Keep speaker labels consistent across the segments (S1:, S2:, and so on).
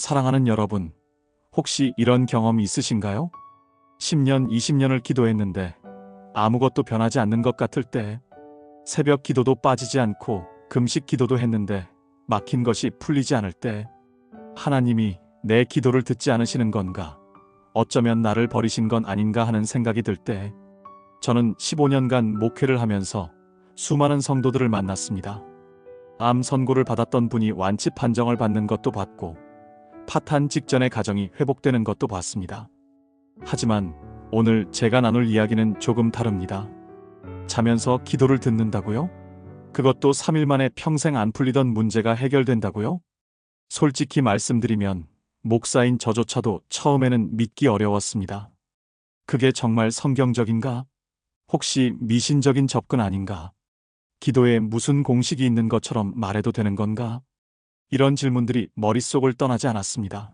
S1: 사랑하는 여러분, 혹시 이런 경험 있으신가요? 10년, 20년을 기도했는데 아무것도 변하지 않는 것 같을 때, 새벽 기도도 빠지지 않고 금식 기도도 했는데 막힌 것이 풀리지 않을 때, 하나님이 내 기도를 듣지 않으시는 건가? 어쩌면 나를 버리신 건 아닌가 하는 생각이 들 때, 저는 15년간 목회를 하면서 수많은 성도들을 만났습니다. 암 선고를 받았던 분이 완치 판정을 받는 것도 봤고, 파탄 직전의 가정이 회복되는 것도 봤습니다. 하지만 오늘 제가 나눌 이야기는 조금 다릅니다. 자면서 기도를 듣는다고요? 그것도 3일 만에 평생 안 풀리던 문제가 해결된다고요? 솔직히 말씀드리면 목사인 저조차도 처음에는 믿기 어려웠습니다. 그게 정말 성경적인가? 혹시 미신적인 접근 아닌가? 기도에 무슨 공식이 있는 것처럼 말해도 되는 건가? 이런 질문들이 머릿속을 떠나지 않았습니다.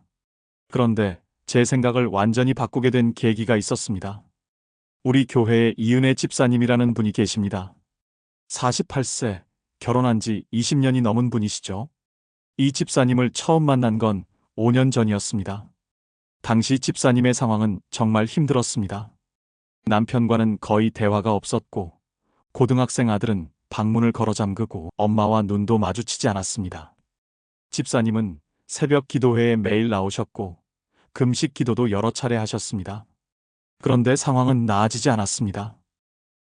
S1: 그런데 제 생각을 완전히 바꾸게 된 계기가 있었습니다. 우리 교회에 이은혜 집사님이라는 분이 계십니다. 48세, 결혼한 지 20년이 넘은 분이시죠. 이 집사님을 처음 만난 건 5년 전이었습니다. 당시 집사님의 상황은 정말 힘들었습니다. 남편과는 거의 대화가 없었고, 고등학생 아들은 방문을 걸어 잠그고 엄마와 눈도 마주치지 않았습니다. 집사님은 새벽 기도회에 매일 나오셨고 금식 기도도 여러 차례 하셨습니다. 그런데 상황은 나아지지 않았습니다.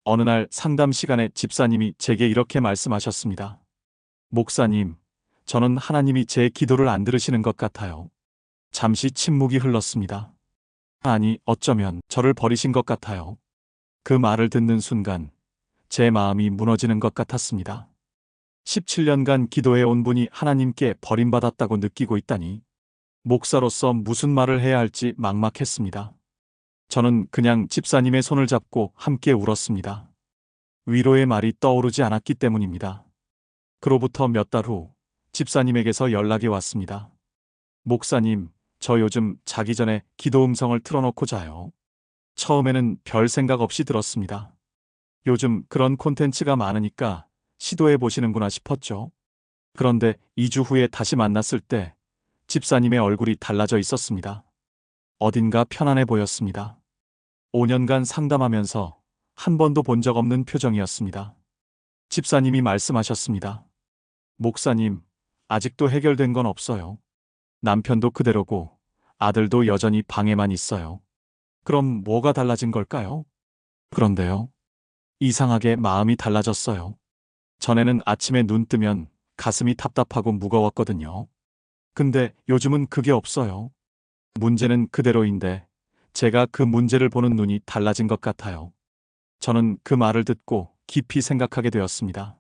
S1: 어느 날 상담 시간에 집사님이 제게 이렇게 말씀하셨습니다. 목사님, 저는 하나님이 제 기도를 안 들으시는 것 같아요. 잠시 침묵이 흘렀습니다. 아니, 어쩌면 저를 버리신 것 같아요. 그 말을 듣는 순간 제 마음이 무너지는 것 같았습니다. 17년간 기도해온 분이 하나님께 버림받았다고 느끼고 있다니, 목사로서 무슨 말을 해야 할지 막막했습니다. 저는 그냥 집사님의 손을 잡고 함께 울었습니다. 위로의 말이 떠오르지 않았기 때문입니다. 그로부터 몇 달 후 집사님에게서 연락이 왔습니다. 목사님, 저 요즘 자기 전에 기도 음성을 틀어놓고 자요. 처음에는 별 생각 없이 들었습니다. 요즘 그런 콘텐츠가 많으니까 시도해 보시는구나 싶었죠. 그런데 2주 후에 다시 만났을 때 집사님의 얼굴이 달라져 있었습니다. 어딘가 편안해 보였습니다. 5년간 상담하면서 한 번도 본 적 없는 표정이었습니다. 집사님이 말씀하셨습니다. 목사님, 아직도 해결된 건 없어요. 남편도 그대로고 아들도 여전히 방에만 있어요. 그럼 뭐가 달라진 걸까요? 그런데요, 이상하게 마음이 달라졌어요. 전에는 아침에 눈 뜨면 가슴이 답답하고 무거웠거든요. 근데 요즘은 그게 없어요. 문제는 그대로인데 제가 그 문제를 보는 눈이 달라진 것 같아요. 저는 그 말을 듣고 깊이 생각하게 되었습니다.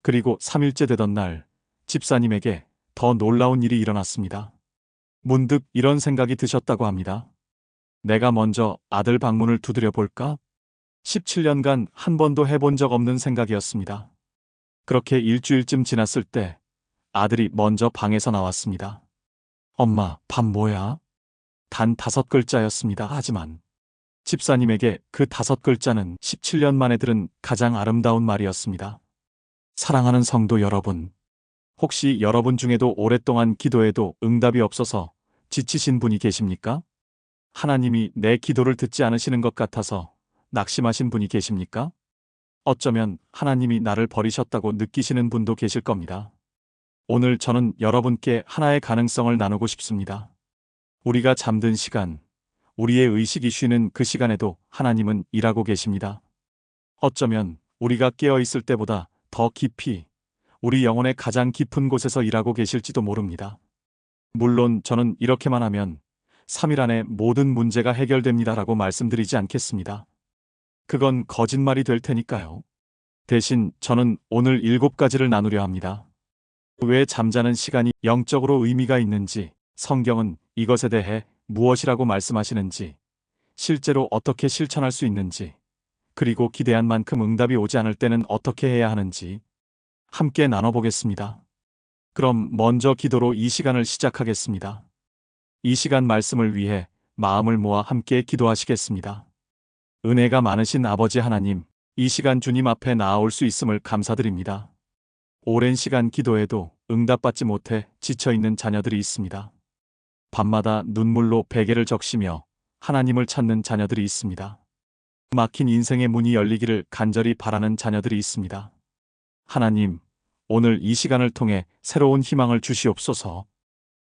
S1: 그리고 3일째 되던 날, 집사님에게 더 놀라운 일이 일어났습니다. 문득 이런 생각이 드셨다고 합니다. 내가 먼저 아들 방문을 두드려 볼까? 17년간 한 번도 해본 적 없는 생각이었습니다. 그렇게 일주일쯤 지났을 때 아들이 먼저 방에서 나왔습니다. 엄마, 밥 뭐야? 단 5글자였습니다. 하지만 집사님에게 그 5글자는 17년 만에 들은 가장 아름다운 말이었습니다. 사랑하는 성도 여러분, 혹시 여러분 중에도 오랫동안 기도해도 응답이 없어서 지치신 분이 계십니까? 하나님이 내 기도를 듣지 않으시는 것 같아서 낙심하신 분이 계십니까? 어쩌면 하나님이 나를 버리셨다고 느끼시는 분도 계실 겁니다. 오늘 저는 여러분께 하나의 가능성을 나누고 싶습니다. 우리가 잠든 시간, 우리의 의식이 쉬는 그 시간에도 하나님은 일하고 계십니다. 어쩌면 우리가 깨어 있을 때보다 더 깊이 우리 영혼의 가장 깊은 곳에서 일하고 계실지도 모릅니다. 물론 저는 이렇게만 하면 3일 안에 모든 문제가 해결됩니다라고 말씀드리지 않겠습니다. 그건 거짓말이 될 테니까요. 대신 저는 오늘 7가지를 나누려 합니다. 왜 잠자는 시간이 영적으로 의미가 있는지, 성경은 이것에 대해 무엇이라고 말씀하시는지, 실제로 어떻게 실천할 수 있는지, 그리고 기대한 만큼 응답이 오지 않을 때는 어떻게 해야 하는지 함께 나눠보겠습니다. 그럼 먼저 기도로 이 시간을 시작하겠습니다. 이 시간 말씀을 위해 마음을 모아 함께 기도하시겠습니다. 은혜가 많으신 아버지 하나님, 이 시간 주님 앞에 나아올 수 있음을 감사드립니다. 오랜 시간 기도해도 응답받지 못해 지쳐있는 자녀들이 있습니다. 밤마다 눈물로 베개를 적시며 하나님을 찾는 자녀들이 있습니다. 막힌 인생의 문이 열리기를 간절히 바라는 자녀들이 있습니다. 하나님, 오늘 이 시간을 통해 새로운 희망을 주시옵소서.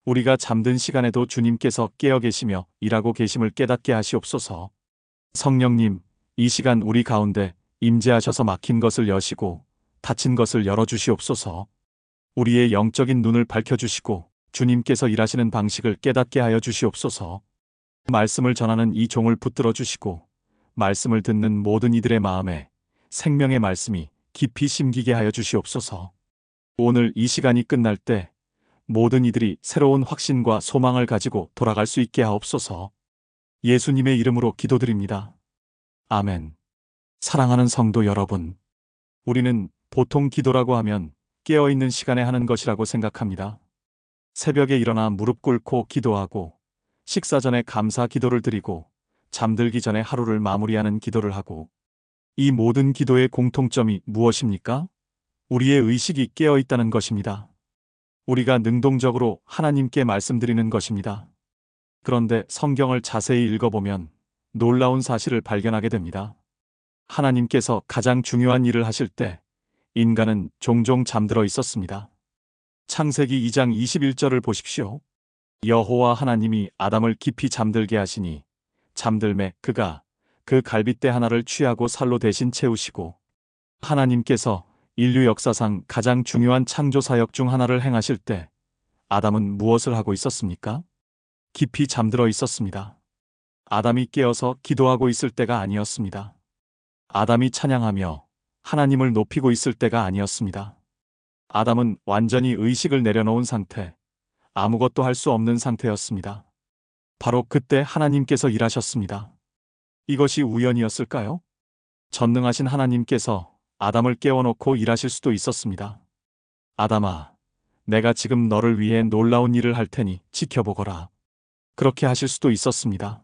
S1: 우리가 잠든 시간에도 주님께서 깨어 계시며 일하고 계심을 깨닫게 하시옵소서. 성령님, 이 시간 우리 가운데 임재하셔서 막힌 것을 여시고 닫힌 것을 열어주시옵소서. 우리의 영적인 눈을 밝혀주시고 주님께서 일하시는 방식을 깨닫게 하여 주시옵소서. 말씀을 전하는 이 종을 붙들어 주시고 말씀을 듣는 모든 이들의 마음에 생명의 말씀이 깊이 심기게 하여 주시옵소서. 오늘 이 시간이 끝날 때 모든 이들이 새로운 확신과 소망을 가지고 돌아갈 수 있게 하옵소서. 예수님의 이름으로 기도드립니다. 아멘. 사랑하는 성도 여러분, 우리는 보통 기도라고 하면 깨어있는 시간에 하는 것이라고 생각합니다. 새벽에 일어나 무릎 꿇고 기도하고 식사 전에 감사 기도를 드리고 잠들기 전에 하루를 마무리하는 기도를 하고, 이 모든 기도의 공통점이 무엇입니까? 우리의 의식이 깨어 있다는 것입니다. 우리가 능동적으로 하나님께 말씀드리는 것입니다. 그런데 성경을 자세히 읽어보면 놀라운 사실을 발견하게 됩니다. 하나님께서 가장 중요한 일을 하실 때 인간은 종종 잠들어 있었습니다. 창세기 2장 21절을 보십시오. 여호와 하나님이 아담을 깊이 잠들게 하시니 잠들매 그가 그 갈빗대 하나를 취하고 살로 대신 채우시고, 하나님께서 인류 역사상 가장 중요한 창조 사역 중 하나를 행하실 때 아담은 무엇을 하고 있었습니까? 깊이 잠들어 있었습니다. 아담이 깨어서 기도하고 있을 때가 아니었습니다. 아담이 찬양하며 하나님을 높이고 있을 때가 아니었습니다. 아담은 완전히 의식을 내려놓은 상태, 아무것도 할 수 없는 상태였습니다. 바로 그때 하나님께서 일하셨습니다. 이것이 우연이었을까요? 전능하신 하나님께서 아담을 깨워놓고 일하실 수도 있었습니다. 아담아, 내가 지금 너를 위해 놀라운 일을 할 테니 지켜보거라. 그렇게 하실 수도 있었습니다.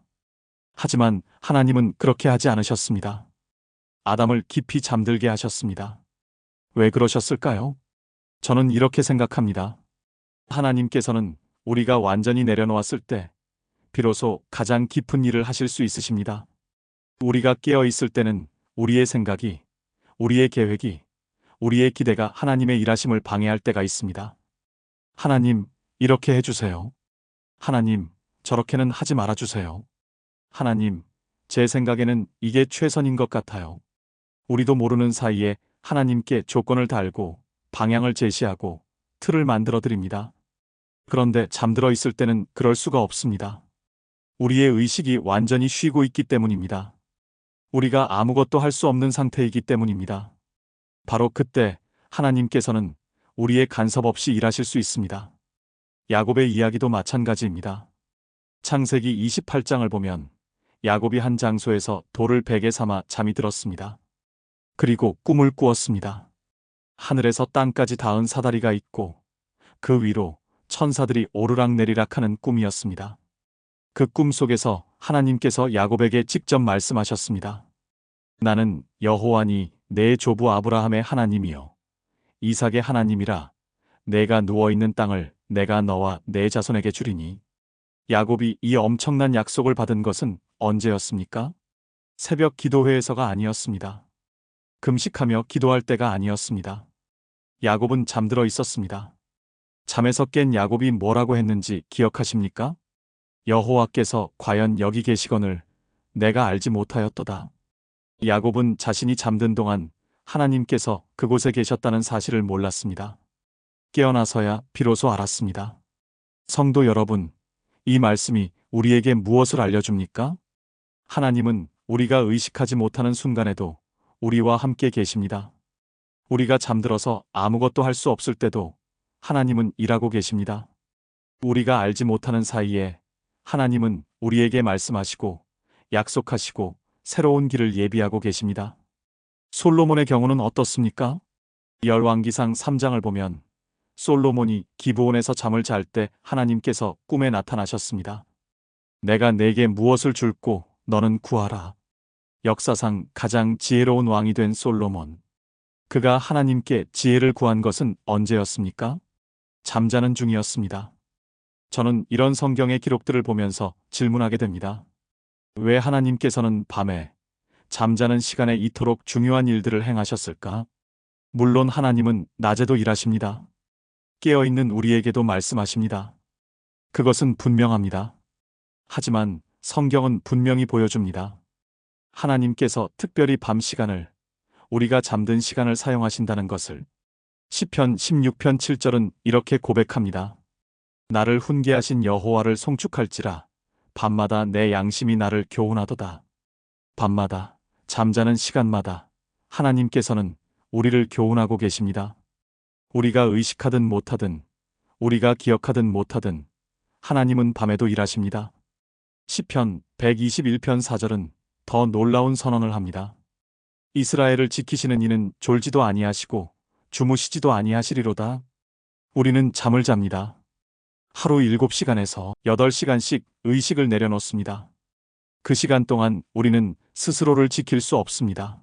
S1: 하지만 하나님은 그렇게 하지 않으셨습니다. 아담을 깊이 잠들게 하셨습니다. 왜 그러셨을까요? 저는 이렇게 생각합니다. 하나님께서는 우리가 완전히 내려놓았을 때 비로소 가장 깊은 일을 하실 수 있으십니다. 우리가 깨어 있을 때는 우리의 생각이, 우리의 계획이, 우리의 기대가 하나님의 일하심을 방해할 때가 있습니다. 하나님, 이렇게 해주세요. 하나님, 저렇게는 하지 말아주세요. 하나님, 제 생각에는 이게 최선인 것 같아요. 우리도 모르는 사이에 하나님께 조건을 달고 방향을 제시하고 틀을 만들어 드립니다. 그런데 잠들어 있을 때는 그럴 수가 없습니다. 우리의 의식이 완전히 쉬고 있기 때문입니다. 우리가 아무것도 할 수 없는 상태이기 때문입니다. 바로 그때 하나님께서는 우리의 간섭 없이 일하실 수 있습니다. 야곱의 이야기도 마찬가지입니다. 창세기 28장을 보면 야곱이 한 장소에서 돌을 베개 삼아 잠이 들었습니다. 그리고 꿈을 꾸었습니다. 하늘에서 땅까지 닿은 사다리가 있고 그 위로 천사들이 오르락내리락 하는 꿈이었습니다. 그 꿈 속에서 하나님께서 야곱에게 직접 말씀하셨습니다. 나는 여호와니 내 조부 아브라함의 하나님이요 이삭의 하나님이라. 내가 누워있는 땅을 내가 너와 내 자손에게 주리니. 야곱이 이 엄청난 약속을 받은 것은 언제였습니까? 새벽 기도회에서가 아니었습니다. 금식하며 기도할 때가 아니었습니다. 야곱은 잠들어 있었습니다. 잠에서 깬 야곱이 뭐라고 했는지 기억하십니까? 여호와께서 과연 여기 계시거늘 내가 알지 못하였도다. 야곱은 자신이 잠든 동안 하나님께서 그곳에 계셨다는 사실을 몰랐습니다. 깨어나서야 비로소 알았습니다. 성도 여러분, 이 말씀이 우리에게 무엇을 알려줍니까? 하나님은 우리가 의식하지 못하는 순간에도 우리와 함께 계십니다. 우리가 잠들어서 아무것도 할 수 없을 때도 하나님은 일하고 계십니다. 우리가 알지 못하는 사이에 하나님은 우리에게 말씀하시고 약속하시고 새로운 길을 예비하고 계십니다. 솔로몬의 경우는 어떻습니까? 열왕기상 3장을 보면 솔로몬이 기브온에서 잠을 잘 때 하나님께서 꿈에 나타나셨습니다. 내가 네게 무엇을 줄고 너는 구하라. 역사상 가장 지혜로운 왕이 된 솔로몬. 그가 하나님께 지혜를 구한 것은 언제였습니까? 잠자는 중이었습니다. 저는 이런 성경의 기록들을 보면서 질문하게 됩니다. 왜 하나님께서는 밤에 잠자는 시간에 이토록 중요한 일들을 행하셨을까? 물론 하나님은 낮에도 일하십니다. 깨어있는 우리에게도 말씀하십니다. 그것은 분명합니다. 하지만 성경은 분명히 보여줍니다. 하나님께서 특별히 밤 시간을, 우리가 잠든 시간을 사용하신다는 것을. 시편 16편 7절은 이렇게 고백합니다. 나를 훈계하신 여호와를 송축할지라 밤마다 내 양심이 나를 교훈하도다. 밤마다 잠자는 시간마다 하나님께서는 우리를 교훈하고 계십니다. 우리가 의식하든 못하든, 우리가 기억하든 못하든 하나님은 밤에도 일하십니다. 시편 121편 4절은 더 놀라운 선언을 합니다. 이스라엘을 지키시는 이는 졸지도 아니하시고 주무시지도 아니하시리로다. 우리는 잠을 잡니다. 하루 7시간에서 8시간씩 의식을 내려놓습니다. 그 시간 동안 우리는 스스로를 지킬 수 없습니다.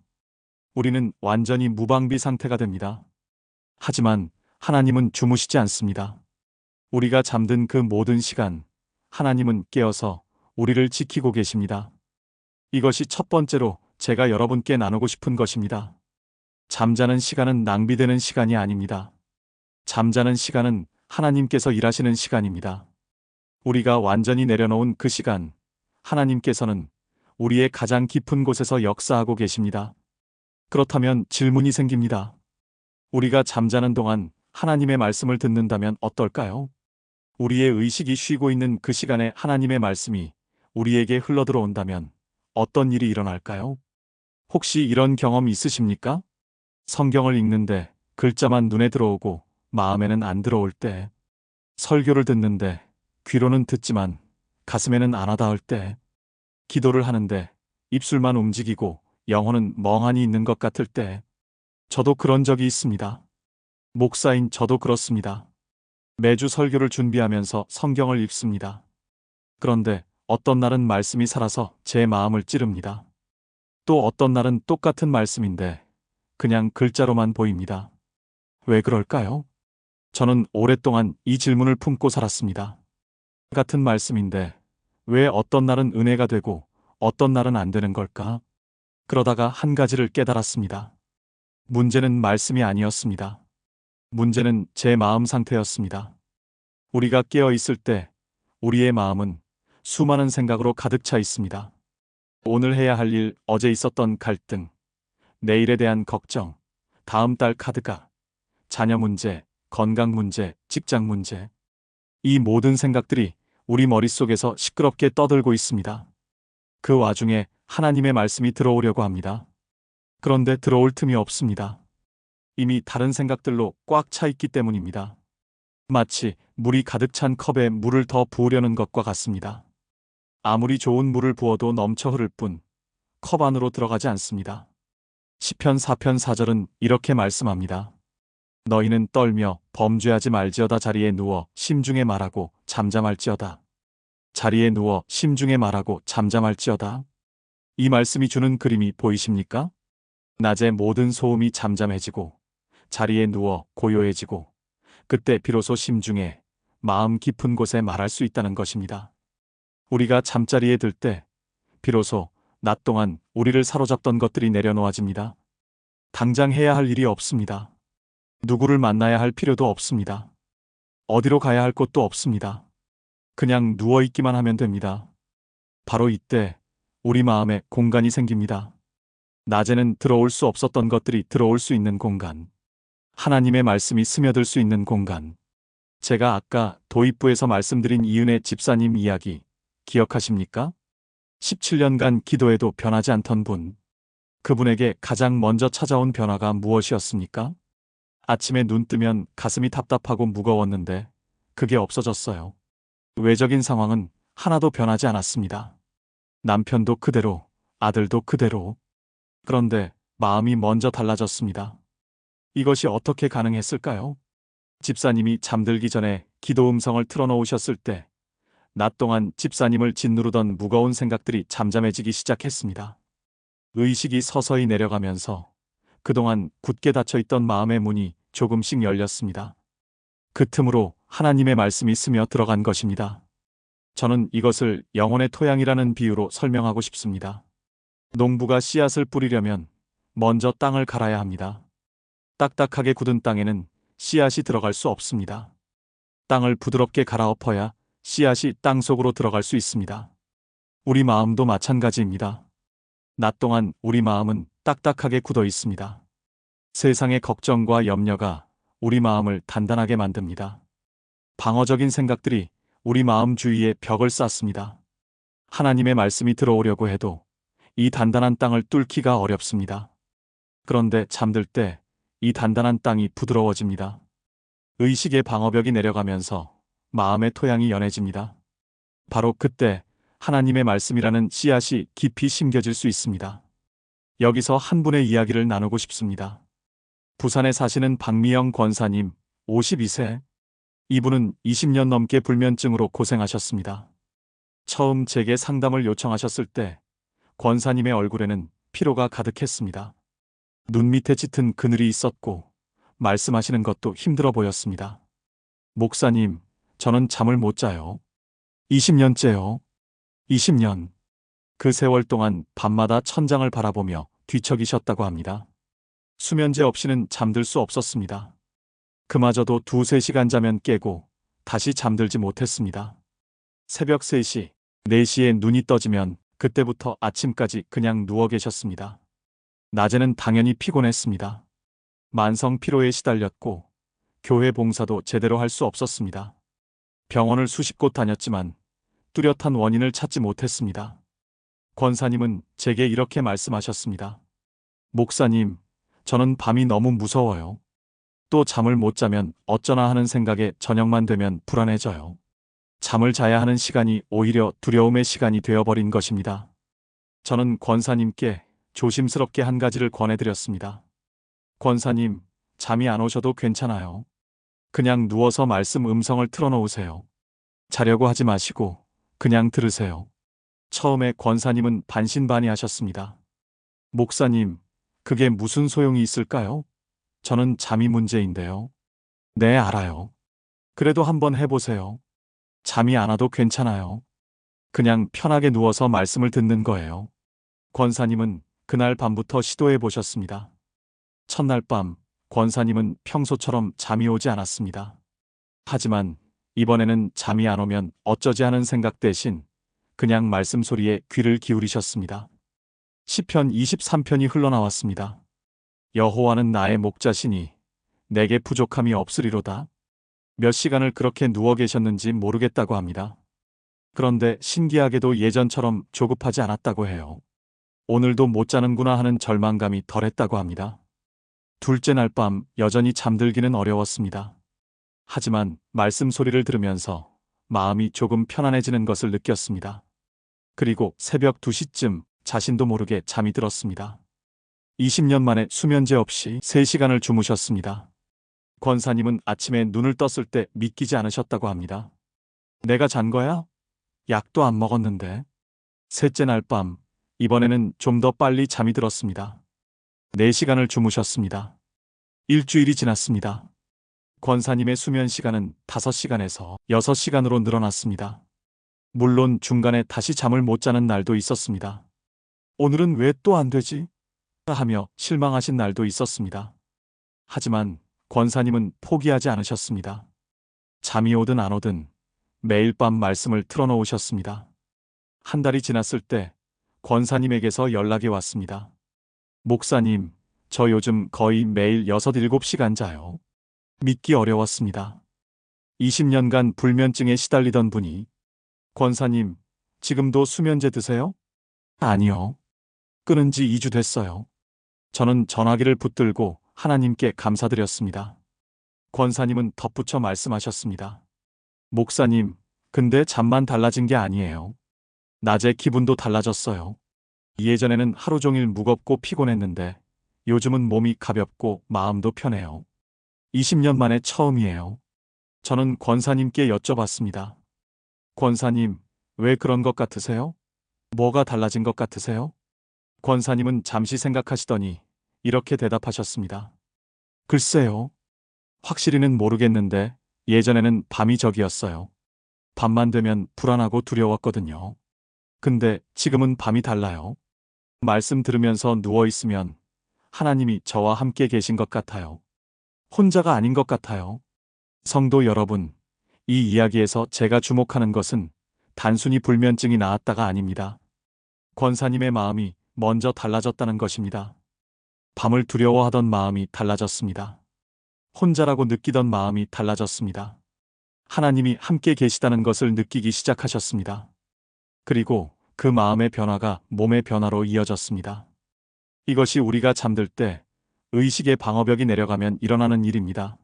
S1: 우리는 완전히 무방비 상태가 됩니다. 하지만 하나님은 주무시지 않습니다. 우리가 잠든 그 모든 시간, 하나님은 깨어서 우리를 지키고 계십니다. 이것이 첫 번째로 제가 여러분께 나누고 싶은 것입니다. 잠자는 시간은 낭비되는 시간이 아닙니다. 잠자는 시간은 하나님께서 일하시는 시간입니다. 우리가 완전히 내려놓은 그 시간, 하나님께서는 우리의 가장 깊은 곳에서 역사하고 계십니다. 그렇다면 질문이 생깁니다. 우리가 잠자는 동안 하나님의 말씀을 듣는다면 어떨까요? 우리의 의식이 쉬고 있는 그 시간에 하나님의 말씀이 우리에게 흘러들어온다면 어떤 일이 일어날까요? 혹시 이런 경험 있으십니까? 성경을 읽는데 글자만 눈에 들어오고 마음에는 안 들어올 때, 설교를 듣는데 귀로는 듣지만 가슴에는 안 와닿을 때, 기도를 하는데 입술만 움직이고 영혼은 멍하니 있는 것 같을 때, 저도 그런 적이 있습니다. 목사인 저도 그렇습니다. 매주 설교를 준비하면서 성경을 읽습니다. 그런데 어떤 날은 말씀이 살아서 제 마음을 찌릅니다. 또 어떤 날은 똑같은 말씀인데 그냥 글자로만 보입니다. 왜 그럴까요? 저는 오랫동안 이 질문을 품고 살았습니다. 같은 말씀인데 왜 어떤 날은 은혜가 되고 어떤 날은 안 되는 걸까? 그러다가 한 가지를 깨달았습니다. 문제는 말씀이 아니었습니다. 문제는 제 마음 상태였습니다. 우리가 깨어 있을 때 우리의 마음은 수많은 생각으로 가득 차 있습니다. 오늘 해야 할 일, 어제 있었던 갈등, 내일에 대한 걱정, 다음 달 카드가, 자녀 문제, 건강 문제, 직장 문제. 이 모든 생각들이 우리 머릿속에서 시끄럽게 떠들고 있습니다. 그 와중에 하나님의 말씀이 들어오려고 합니다. 그런데 들어올 틈이 없습니다. 이미 다른 생각들로 꽉 차 있기 때문입니다. 마치 물이 가득 찬 컵에 물을 더 부으려는 것과 같습니다. 아무리 좋은 물을 부어도 넘쳐 흐를 뿐 컵 안으로 들어가지 않습니다. 시편 4편 4절은 이렇게 말씀합니다. 너희는 떨며 범죄하지 말지어다. 자리에 누워 심중에 말하고 잠잠할지어다. 자리에 누워 심중에 말하고 잠잠할지어다. 이 말씀이 주는 그림이 보이십니까? 낮에 모든 소음이 잠잠해지고 자리에 누워 고요해지고 그때 비로소 심중에, 마음 깊은 곳에 말할 수 있다는 것입니다. 우리가 잠자리에 들 때 비로소 낮 동안 우리를 사로잡던 것들이 내려놓아집니다. 당장 해야 할 일이 없습니다. 누구를 만나야 할 필요도 없습니다. 어디로 가야 할 곳도 없습니다. 그냥 누워있기만 하면 됩니다. 바로 이때 우리 마음에 공간이 생깁니다. 낮에는 들어올 수 없었던 것들이 들어올 수 있는 공간. 하나님의 말씀이 스며들 수 있는 공간. 제가 아까 도입부에서 말씀드린 이은혜 집사님 이야기 기억하십니까? 17년간 기도해도 변하지 않던 분. 그분에게 가장 먼저 찾아온 변화가 무엇이었습니까? 아침에 눈 뜨면 가슴이 답답하고 무거웠는데 그게 없어졌어요. 외적인 상황은 하나도 변하지 않았습니다. 남편도 그대로, 아들도 그대로. 그런데 마음이 먼저 달라졌습니다. 이것이 어떻게 가능했을까요? 집사님이 잠들기 전에 기도 음성을 틀어놓으셨을 때 낮 동안 집사님을 짓누르던 무거운 생각들이 잠잠해지기 시작했습니다. 의식이 서서히 내려가면서 그동안 굳게 닫혀있던 마음의 문이 조금씩 열렸습니다. 그 틈으로 하나님의 말씀이 스며 들어간 것입니다. 저는 이것을 영혼의 토양이라는 비유로 설명하고 싶습니다. 농부가 씨앗을 뿌리려면 먼저 땅을 갈아야 합니다. 딱딱하게 굳은 땅에는 씨앗이 들어갈 수 없습니다. 땅을 부드럽게 갈아엎어야 씨앗이 땅 속으로 들어갈 수 있습니다. 우리 마음도 마찬가지입니다. 낮 동안 우리 마음은 딱딱하게 굳어 있습니다. 세상의 걱정과 염려가 우리 마음을 단단하게 만듭니다. 방어적인 생각들이 우리 마음 주위에 벽을 쌓습니다. 하나님의 말씀이 들어오려고 해도 이 단단한 땅을 뚫기가 어렵습니다. 그런데 잠들 때 이 단단한 땅이 부드러워집니다. 의식의 방어벽이 내려가면서 마음의 토양이 연해집니다. 바로 그때 하나님의 말씀이라는 씨앗이 깊이 심겨질 수 있습니다. 여기서 한 분의 이야기를 나누고 싶습니다. 부산에 사시는 박미영 권사님, 52세. 이분은 20년 넘게 불면증으로 고생하셨습니다. 처음 제게 상담을 요청하셨을 때 권사님의 얼굴에는 피로가 가득했습니다. 눈 밑에 짙은 그늘이 있었고 말씀하시는 것도 힘들어 보였습니다. 목사님, 저는 잠을 못 자요. 20년째요. 20년. 그 세월 동안 밤마다 천장을 바라보며 뒤척이셨다고 합니다. 수면제 없이는 잠들 수 없었습니다. 그마저도 2~3시간 자면 깨고 다시 잠들지 못했습니다. 새벽 3시, 4시에 눈이 떠지면 그때부터 아침까지 그냥 누워 계셨습니다. 낮에는 당연히 피곤했습니다. 만성 피로에 시달렸고 교회 봉사도 제대로 할 수 없었습니다. 병원을 수십 곳 다녔지만 뚜렷한 원인을 찾지 못했습니다. 권사님은 제게 이렇게 말씀하셨습니다. 목사님, 저는 밤이 너무 무서워요. 또 잠을 못 자면 어쩌나 하는 생각에 저녁만 되면 불안해져요. 잠을 자야 하는 시간이 오히려 두려움의 시간이 되어버린 것입니다. 저는 권사님께 조심스럽게 한 가지를 권해드렸습니다. 권사님, 잠이 안 오셔도 괜찮아요. 그냥 누워서 말씀 음성을 틀어놓으세요. 자려고 하지 마시고 그냥 들으세요. 처음에 권사님은 반신반의하셨습니다. 목사님, 그게 무슨 소용이 있을까요? 저는 잠이 문제인데요. 네, 알아요. 그래도 한번 해보세요. 잠이 안 와도 괜찮아요. 그냥 편하게 누워서 말씀을 듣는 거예요. 권사님은 그날 밤부터 시도해 보셨습니다. 첫날 밤, 권사님은 평소처럼 잠이 오지 않았습니다. 하지만 이번에는 잠이 안 오면 어쩌지 하는 생각 대신 그냥 말씀 소리에 귀를 기울이셨습니다. 시편 23편이 흘러나왔습니다. 여호와는 나의 목자시니 내게 부족함이 없으리로다. 몇 시간을 그렇게 누워 계셨는지 모르겠다고 합니다. 그런데 신기하게도 예전처럼 조급하지 않았다고 해요. 오늘도 못 자는구나 하는 절망감이 덜했다고 합니다. 둘째 날 밤 여전히 잠들기는 어려웠습니다. 하지만 말씀 소리를 들으면서 마음이 조금 편안해지는 것을 느꼈습니다. 그리고 새벽 2시쯤 자신도 모르게 잠이 들었습니다. 20년 만에 수면제 없이 3시간을 주무셨습니다. 권사님은 아침에 눈을 떴을 때 믿기지 않으셨다고 합니다. 내가 잔 거야? 약도 안 먹었는데. 셋째 날 밤, 이번에는 좀 더 빨리 잠이 들었습니다. 4시간을 주무셨습니다. 일주일이 지났습니다. 권사님의 수면 시간은 5시간에서 6시간으로 늘어났습니다. 물론 중간에 다시 잠을 못 자는 날도 있었습니다. 오늘은 왜 또 안 되지? 하며 실망하신 날도 있었습니다. 하지만 권사님은 포기하지 않으셨습니다. 잠이 오든 안 오든 매일 밤 말씀을 틀어놓으셨습니다. 한 달이 지났을 때 권사님에게서 연락이 왔습니다. 목사님, 저 요즘 거의 매일 6~7시간 자요. 믿기 어려웠습니다. 20년간 불면증에 시달리던 분이 권사님, 지금도 수면제 드세요? 아니요. 끊은 지 2주 됐어요. 저는 전화기를 붙들고 하나님께 감사드렸습니다. 권사님은 덧붙여 말씀하셨습니다. 목사님, 근데 잠만 달라진 게 아니에요. 낮에 기분도 달라졌어요. 예전에는 하루 종일 무겁고 피곤했는데 요즘은 몸이 가볍고 마음도 편해요. 20년 만에 처음이에요. 저는 권사님께 여쭤봤습니다. 권사님, 왜 그런 것 같으세요? 뭐가 달라진 것 같으세요? 권사님은 잠시 생각하시더니 이렇게 대답하셨습니다. 글쎄요. 확실히는 모르겠는데 예전에는 밤이 적이었어요. 밤만 되면 불안하고 두려웠거든요. 근데 지금은 밤이 달라요. 말씀 들으면서 누워있으면 하나님이 저와 함께 계신 것 같아요. 혼자가 아닌 것 같아요. 성도 여러분, 이 이야기에서 제가 주목하는 것은 단순히 불면증이 나았다가 아닙니다. 권사님의 마음이 먼저 달라졌다는 것입니다. 밤을 두려워하던 마음이 달라졌습니다. 혼자라고 느끼던 마음이 달라졌습니다. 하나님이 함께 계시다는 것을 느끼기 시작하셨습니다. 그리고 그 마음의 변화가 몸의 변화로 이어졌습니다. 이것이 우리가 잠들 때 의식의 방어벽이 내려가면 일어나는 일입니다.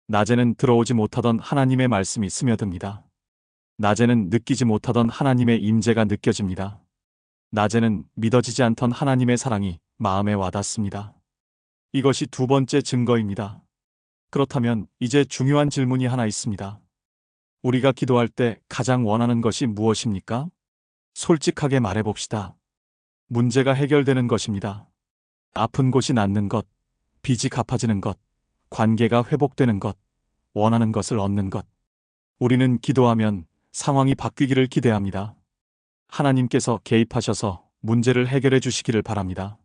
S1: 낮에는 들어오지 못하던 하나님의 말씀이 스며듭니다. 낮에는 느끼지 못하던 하나님의 임재가 느껴집니다. 낮에는 믿어지지 않던 하나님의 사랑이 마음에 와닿습니다. 이것이 두 번째 증거입니다. 그렇다면 이제 중요한 질문이 하나 있습니다. 우리가 기도할 때 가장 원하는 것이 무엇입니까? 솔직하게 말해봅시다. 문제가 해결되는 것입니다. 아픈 곳이 낫는 것, 빚이 갚아지는 것, 관계가 회복되는 것, 원하는 것을 얻는 것. 우리는 기도하면 상황이 바뀌기를 기대합니다. 하나님께서 개입하셔서 문제를 해결해 주시기를 바랍니다.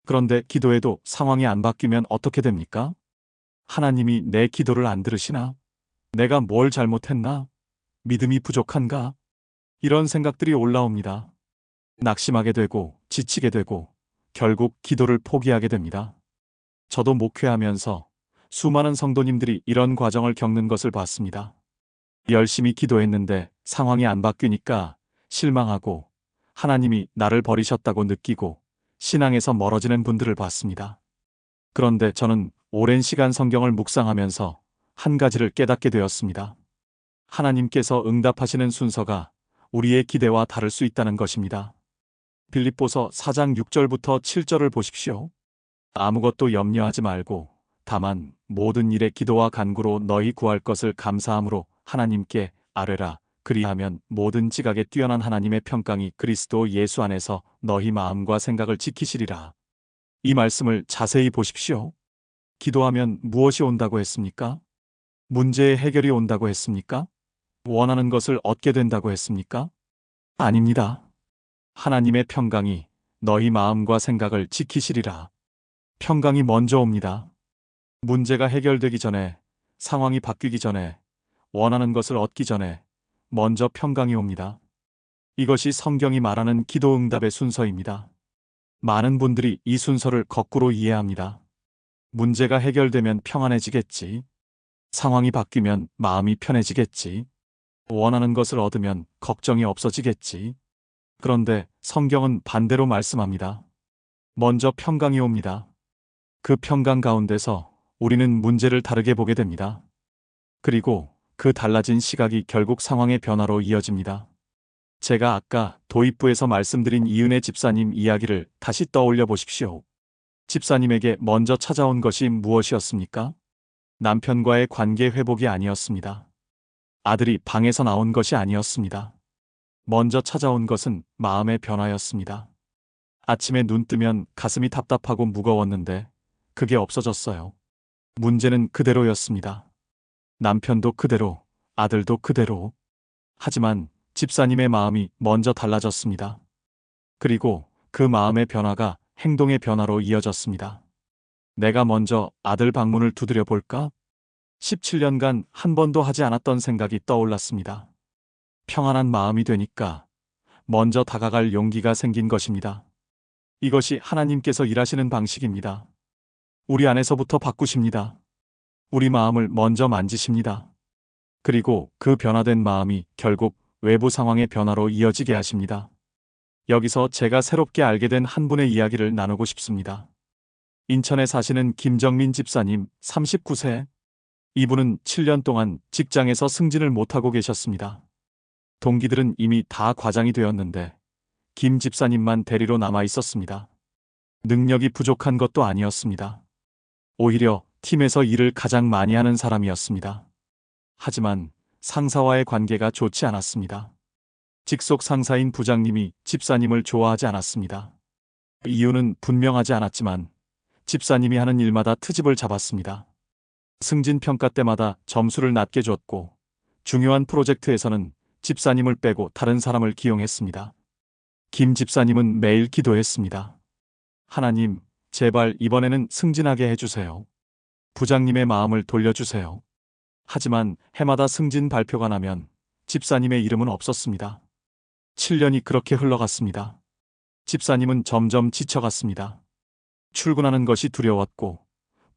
S1: 그런데 기도해도 상황이 안 바뀌면 어떻게 됩니까? 하나님이 내 기도를 안 들으시나? 내가 뭘 잘못했나? 믿음이 부족한가? 이런 생각들이 올라옵니다. 낙심하게 되고 지치게 되고 결국 기도를 포기하게 됩니다. 저도 목회하면서 수많은 성도님들이 이런 과정을 겪는 것을 봤습니다. 열심히 기도했는데 상황이 안 바뀌니까 실망하고 하나님이 나를 버리셨다고 느끼고 신앙에서 멀어지는 분들을 봤습니다. 그런데 저는 오랜 시간 성경을 묵상하면서 한 가지를 깨닫게 되었습니다. 하나님께서 응답하시는 순서가 우리의 기대와 다를 수 있다는 것입니다. 빌립보서 4장 6절부터 7절을 보십시오. 아무것도 염려하지 말고 다만 모든 일에 기도와 간구로 너희 구할 것을 감사함으로 하나님께 아뢰라. 그리하면 모든 지각에 뛰어난 하나님의 평강이 그리스도 예수 안에서 너희 마음과 생각을 지키시리라. 이 말씀을 자세히 보십시오. 기도하면 무엇이 온다고 했습니까? 문제의 해결이 온다고 했습니까? 원하는 것을 얻게 된다고 했습니까? 아닙니다. 하나님의 평강이 너희 마음과 생각을 지키시리라. 평강이 먼저 옵니다. 문제가 해결되기 전에, 상황이 바뀌기 전에, 원하는 것을 얻기 전에 먼저 평강이 옵니다. 이것이 성경이 말하는 기도 응답의 순서입니다. 많은 분들이 이 순서를 거꾸로 이해합니다. 문제가 해결되면 평안해지겠지. 상황이 바뀌면 마음이 편해지겠지. 원하는 것을 얻으면 걱정이 없어지겠지. 그런데 성경은 반대로 말씀합니다. 먼저 평강이 옵니다. 그 평강 가운데서 우리는 문제를 다르게 보게 됩니다. 그리고 그 달라진 시각이 결국 상황의 변화로 이어집니다. 제가 아까 도입부에서 말씀드린 이은혜 집사님 이야기를 다시 떠올려 보십시오. 집사님에게 먼저 찾아온 것이 무엇이었습니까? 남편과의 관계 회복이 아니었습니다. 아들이 방에서 나온 것이 아니었습니다. 먼저 찾아온 것은 마음의 변화였습니다. 아침에 눈 뜨면 가슴이 답답하고 무거웠는데 그게 없어졌어요. 문제는 그대로였습니다. 남편도 그대로, 아들도 그대로. 하지만 집사님의 마음이 먼저 달라졌습니다. 그리고 그 마음의 변화가 행동의 변화로 이어졌습니다. 내가 먼저 아들 방문을 두드려 볼까? 17년간 한 번도 하지 않았던 생각이 떠올랐습니다. 평안한 마음이 되니까 먼저 다가갈 용기가 생긴 것입니다. 이것이 하나님께서 일하시는 방식입니다. 우리 안에서부터 바꾸십니다. 우리 마음을 먼저 만지십니다. 그리고 그 변화된 마음이 결국 외부 상황의 변화로 이어지게 하십니다. 여기서 제가 새롭게 알게 된 한 분의 이야기를 나누고 싶습니다. 인천에 사시는 김정민 집사님 39세. 이분은 7년 동안 직장에서 승진을 못하고 계셨습니다. 동기들은 이미 다 과장이 되었는데 김 집사님만 대리로 남아 있었습니다. 능력이 부족한 것도 아니었습니다. 오히려 팀에서 일을 가장 많이 하는 사람이었습니다. 하지만 상사와의 관계가 좋지 않았습니다. 직속 상사인 부장님이 집사님을 좋아하지 않았습니다. 이유는 분명하지 않았지만 집사님이 하는 일마다 트집을 잡았습니다. 승진 평가 때마다 점수를 낮게 줬고 중요한 프로젝트에서는 집사님을 빼고 다른 사람을 기용했습니다. 김 집사님은 매일 기도했습니다. 하나님, 제발 이번에는 승진하게 해주세요. 부장님의 마음을 돌려주세요. 하지만 해마다 승진 발표가 나면 집사님의 이름은 없었습니다. 7년이 그렇게 흘러갔습니다. 집사님은 점점 지쳐갔습니다. 출근하는 것이 두려웠고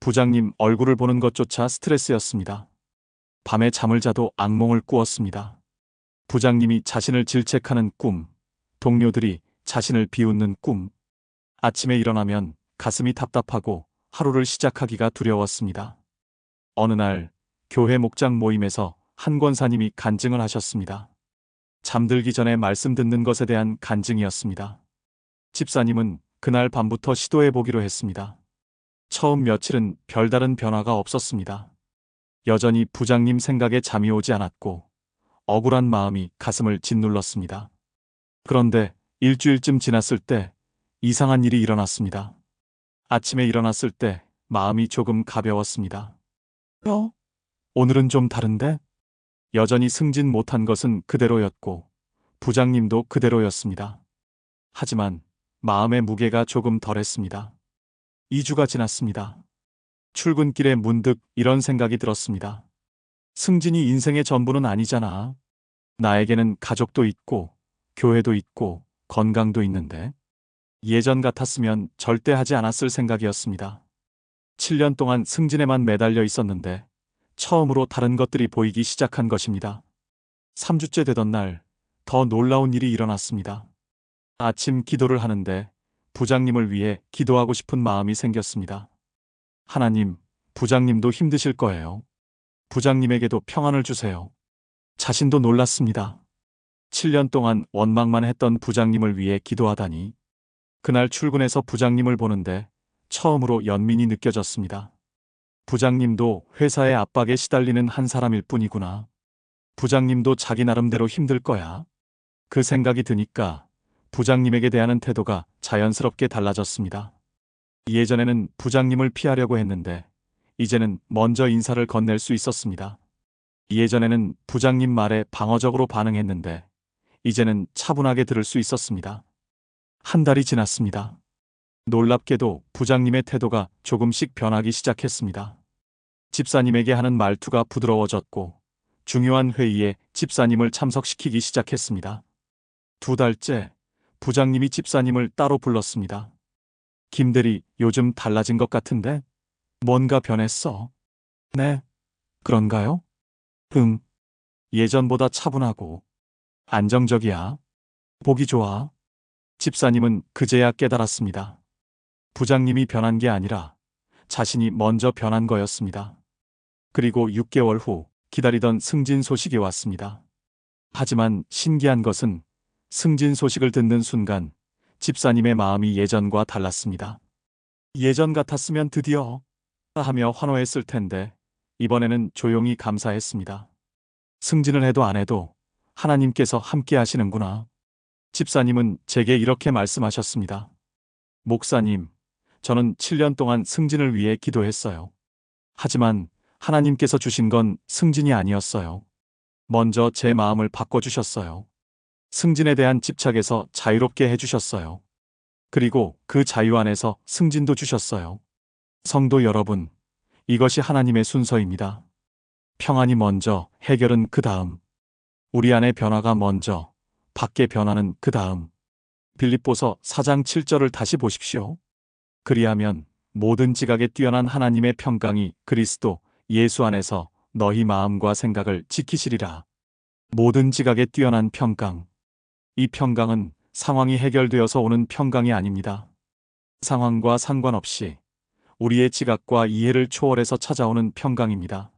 S1: 부장님 얼굴을 보는 것조차 스트레스였습니다. 밤에 잠을 자도 악몽을 꾸었습니다. 부장님이 자신을 질책하는 꿈, 동료들이 자신을 비웃는 꿈. 아침에 일어나면 가슴이 답답하고 하루를 시작하기가 두려웠습니다. 어느 날 교회 목장 모임에서 한 권사님이 간증을 하셨습니다. 잠들기 전에 말씀 듣는 것에 대한 간증이었습니다. 집사님은 그날 밤부터 시도해 보기로 했습니다. 처음 며칠은 별다른 변화가 없었습니다. 여전히 부장님 생각에 잠이 오지 않았고 억울한 마음이 가슴을 짓눌렀습니다. 그런데 일주일쯤 지났을 때 이상한 일이 일어났습니다. 아침에 일어났을 때 마음이 조금 가벼웠습니다. 오늘은 좀 다른데? 여전히 승진 못한 것은 그대로였고 부장님도 그대로였습니다. 하지만 마음의 무게가 조금 덜했습니다. 2주가 지났습니다. 출근길에 문득 이런 생각이 들었습니다. 승진이 인생의 전부는 아니잖아. 나에게는 가족도 있고 교회도 있고 건강도 있는데. 예전 같았으면 절대 하지 않았을 생각이었습니다. 7년 동안 승진에만 매달려 있었는데 처음으로 다른 것들이 보이기 시작한 것입니다. 3주째 되던 날 더 놀라운 일이 일어났습니다. 아침 기도를 하는데 부장님을 위해 기도하고 싶은 마음이 생겼습니다. 하나님, 부장님도 힘드실 거예요. 부장님에게도 평안을 주세요. 자신도 놀랐습니다. 7년 동안 원망만 했던 부장님을 위해 기도하다니. 그날 출근해서 부장님을 보는데 처음으로 연민이 느껴졌습니다. 부장님도 회사의 압박에 시달리는 한 사람일 뿐이구나. 부장님도 자기 나름대로 힘들 거야. 그 생각이 드니까 부장님에게 대하는 태도가 자연스럽게 달라졌습니다. 예전에는 부장님을 피하려고 했는데 이제는 먼저 인사를 건넬 수 있었습니다. 예전에는 부장님 말에 방어적으로 반응했는데 이제는 차분하게 들을 수 있었습니다. 한 달이 지났습니다. 놀랍게도 부장님의 태도가 조금씩 변하기 시작했습니다. 집사님에게 하는 말투가 부드러워졌고 중요한 회의에 집사님을 참석시키기 시작했습니다. 2달째 부장님이 집사님을 따로 불렀습니다. 김대리, 요즘 달라진 것 같은데? 뭔가 변했어? 네, 그런가요? 예전보다 차분하고 안정적이야. 보기 좋아. 집사님은 그제야 깨달았습니다. 부장님이 변한 게 아니라 자신이 먼저 변한 거였습니다. 그리고 6개월 후 기다리던 승진 소식이 왔습니다. 하지만 신기한 것은 승진 소식을 듣는 순간 집사님의 마음이 예전과 달랐습니다. 예전 같았으면 드디어 하며 환호했을 텐데 이번에는 조용히 감사했습니다. 승진을 해도 안 해도 하나님께서 함께 하시는구나. 집사님은 제게 이렇게 말씀하셨습니다. 목사님, 저는 7년 동안 승진을 위해 기도했어요. 하지만 하나님께서 주신 건 승진이 아니었어요. 먼저 제 마음을 바꿔주셨어요. 승진에 대한 집착에서 자유롭게 해주셨어요. 그리고 그 자유 안에서 승진도 주셨어요. 성도 여러분, 이것이 하나님의 순서입니다. 평안이 먼저, 해결은 그 다음. 우리 안의 변화가 먼저, 밖의 변화는 그 다음. 빌립보서 4장 7절을 다시 보십시오. 그리하면 모든 지각에 뛰어난 하나님의 평강이 그리스도 예수 안에서 너희 마음과 생각을 지키시리라. 모든 지각에 뛰어난 평강. 이 평강은 상황이 해결되어서 오는 평강이 아닙니다. 상황과 상관없이 우리의 지각과 이해를 초월해서 찾아오는 평강입니다.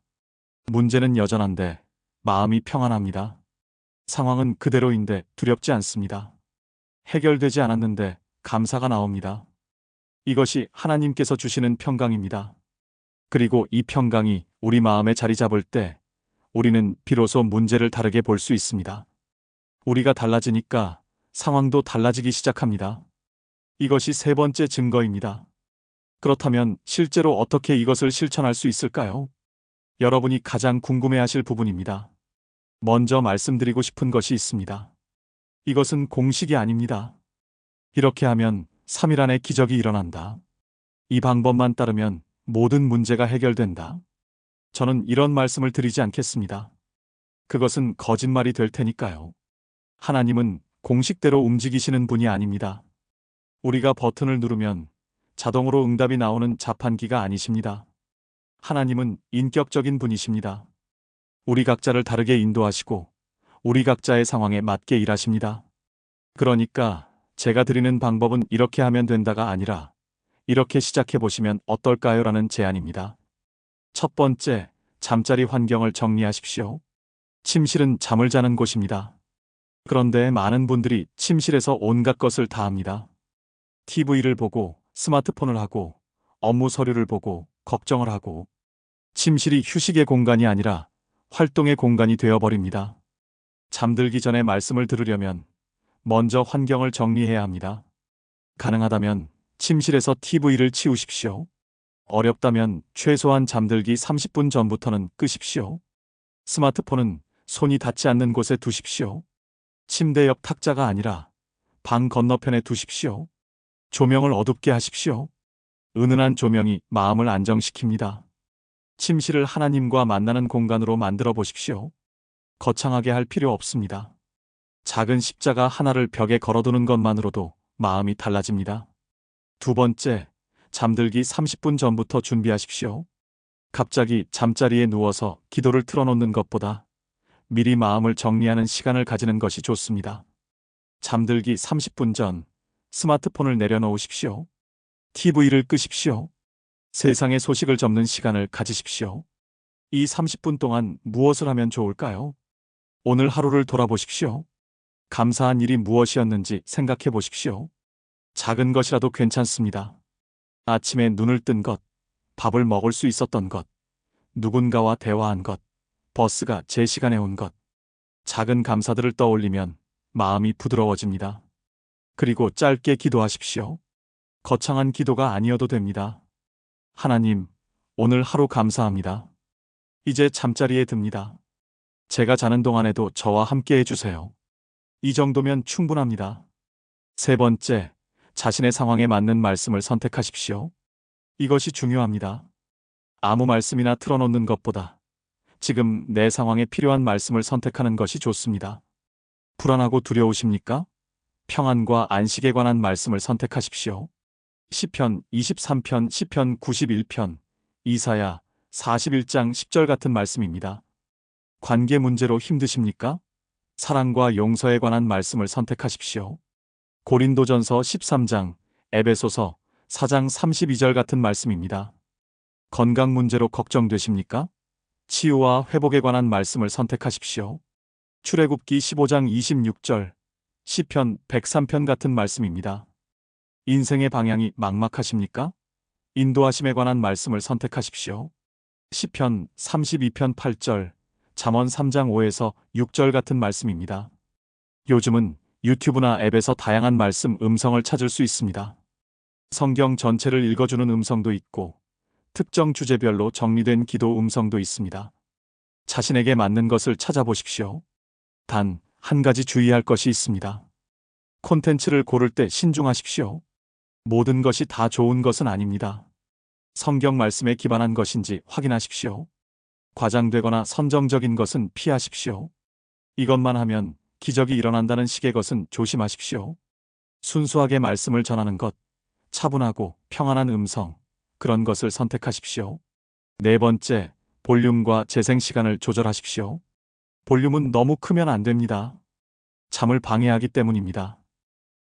S1: 문제는 여전한데 마음이 평안합니다. 상황은 그대로인데 두렵지 않습니다. 해결되지 않았는데 감사가 나옵니다. 이것이 하나님께서 주시는 평강입니다. 그리고 이 평강이 우리 마음에 자리 잡을 때 우리는 비로소 문제를 다르게 볼 수 있습니다. 우리가 달라지니까 상황도 달라지기 시작합니다. 이것이 3번째 증거입니다. 그렇다면 실제로 어떻게 이것을 실천할 수 있을까요? 여러분이 가장 궁금해하실 부분입니다. 먼저 말씀드리고 싶은 것이 있습니다. 이것은 공식이 아닙니다. 이렇게 하면 3일 안에 기적이 일어난다. 이 방법만 따르면 모든 문제가 해결된다. 저는 이런 말씀을 드리지 않겠습니다. 그것은 거짓말이 될 테니까요. 하나님은 공식대로 움직이시는 분이 아닙니다. 우리가 버튼을 누르면 자동으로 응답이 나오는 자판기가 아니십니다. 하나님은 인격적인 분이십니다. 우리 각자를 다르게 인도하시고 우리 각자의 상황에 맞게 일하십니다. 그러니까 제가 드리는 방법은 이렇게 하면 된다가 아니라 이렇게 시작해 보시면 어떨까요? 라는 제안입니다. 첫 번째, 잠자리 환경을 정리하십시오. 침실은 잠을 자는 곳입니다. 그런데 많은 분들이 침실에서 온갖 것을 다 합니다. TV를 보고 스마트폰을 하고 업무 서류를 보고 걱정을 하고 침실이 휴식의 공간이 아니라 활동의 공간이 되어버립니다. 잠들기 전에 말씀을 들으려면 먼저 환경을 정리해야 합니다. 가능하다면 침실에서 TV를 치우십시오. 어렵다면 최소한 잠들기 30분 전부터는 끄십시오. 스마트폰은 손이 닿지 않는 곳에 두십시오. 침대 옆 탁자가 아니라 방 건너편에 두십시오. 조명을 어둡게 하십시오. 은은한 조명이 마음을 안정시킵니다. 침실을 하나님과 만나는 공간으로 만들어 보십시오. 거창하게 할 필요 없습니다. 작은 십자가 하나를 벽에 걸어두는 것만으로도 마음이 달라집니다. 두 번째, 잠들기 30분 전부터 준비하십시오. 갑자기 잠자리에 누워서 기도를 틀어놓는 것보다 미리 마음을 정리하는 시간을 가지는 것이 좋습니다. 잠들기 30분 전 스마트폰을 내려놓으십시오. TV를 끄십시오. 세상의 소식을 접는 시간을 가지십시오. 이 30분 동안 무엇을 하면 좋을까요? 오늘 하루를 돌아보십시오. 감사한 일이 무엇이었는지 생각해 보십시오. 작은 것이라도 괜찮습니다. 아침에 눈을 뜬 것, 밥을 먹을 수 있었던 것, 누군가와 대화한 것, 버스가 제 시간에 온 것. 작은 감사들을 떠올리면 마음이 부드러워집니다. 그리고 짧게 기도하십시오. 거창한 기도가 아니어도 됩니다. 하나님, 오늘 하루 감사합니다. 이제 잠자리에 듭니다. 제가 자는 동안에도 저와 함께 해주세요. 이 정도면 충분합니다. 세 번째, 자신의 상황에 맞는 말씀을 선택하십시오. 이것이 중요합니다. 아무 말씀이나 틀어놓는 것보다 지금 내 상황에 필요한 말씀을 선택하는 것이 좋습니다. 불안하고 두려우십니까? 평안과 안식에 관한 말씀을 선택하십시오. 시편 23편, 시편 91편, 이사야 41장 10절 같은 말씀입니다. 관계 문제로 힘드십니까? 사랑과 용서에 관한 말씀을 선택하십시오. 고린도전서 13장, 에베소서 4장 32절 같은 말씀입니다. 건강 문제로 걱정되십니까? 치유와 회복에 관한 말씀을 선택하십시오. 출애굽기 15장 26절, 시편 103편 같은 말씀입니다. 인생의 방향이 막막하십니까? 인도하심에 관한 말씀을 선택하십시오. 시편 32편 8절, 잠언 3장 5에서 6절 같은 말씀입니다. 요즘은 유튜브나 앱에서 다양한 말씀 음성을 찾을 수 있습니다. 성경 전체를 읽어주는 음성도 있고 특정 주제별로 정리된 기도 음성도 있습니다. 자신에게 맞는 것을 찾아보십시오. 단, 한 가지 주의할 것이 있습니다. 콘텐츠를 고를 때 신중하십시오. 모든 것이 다 좋은 것은 아닙니다. 성경 말씀에 기반한 것인지 확인하십시오. 과장되거나 선정적인 것은 피하십시오. 이것만 하면 기적이 일어난다는 식의 것은 조심하십시오. 순수하게 말씀을 전하는 것, 차분하고 평안한 음성, 그런 것을 선택하십시오. 네 번째, 볼륨과 재생 시간을 조절하십시오. 볼륨은 너무 크면 안 됩니다. 잠을 방해하기 때문입니다.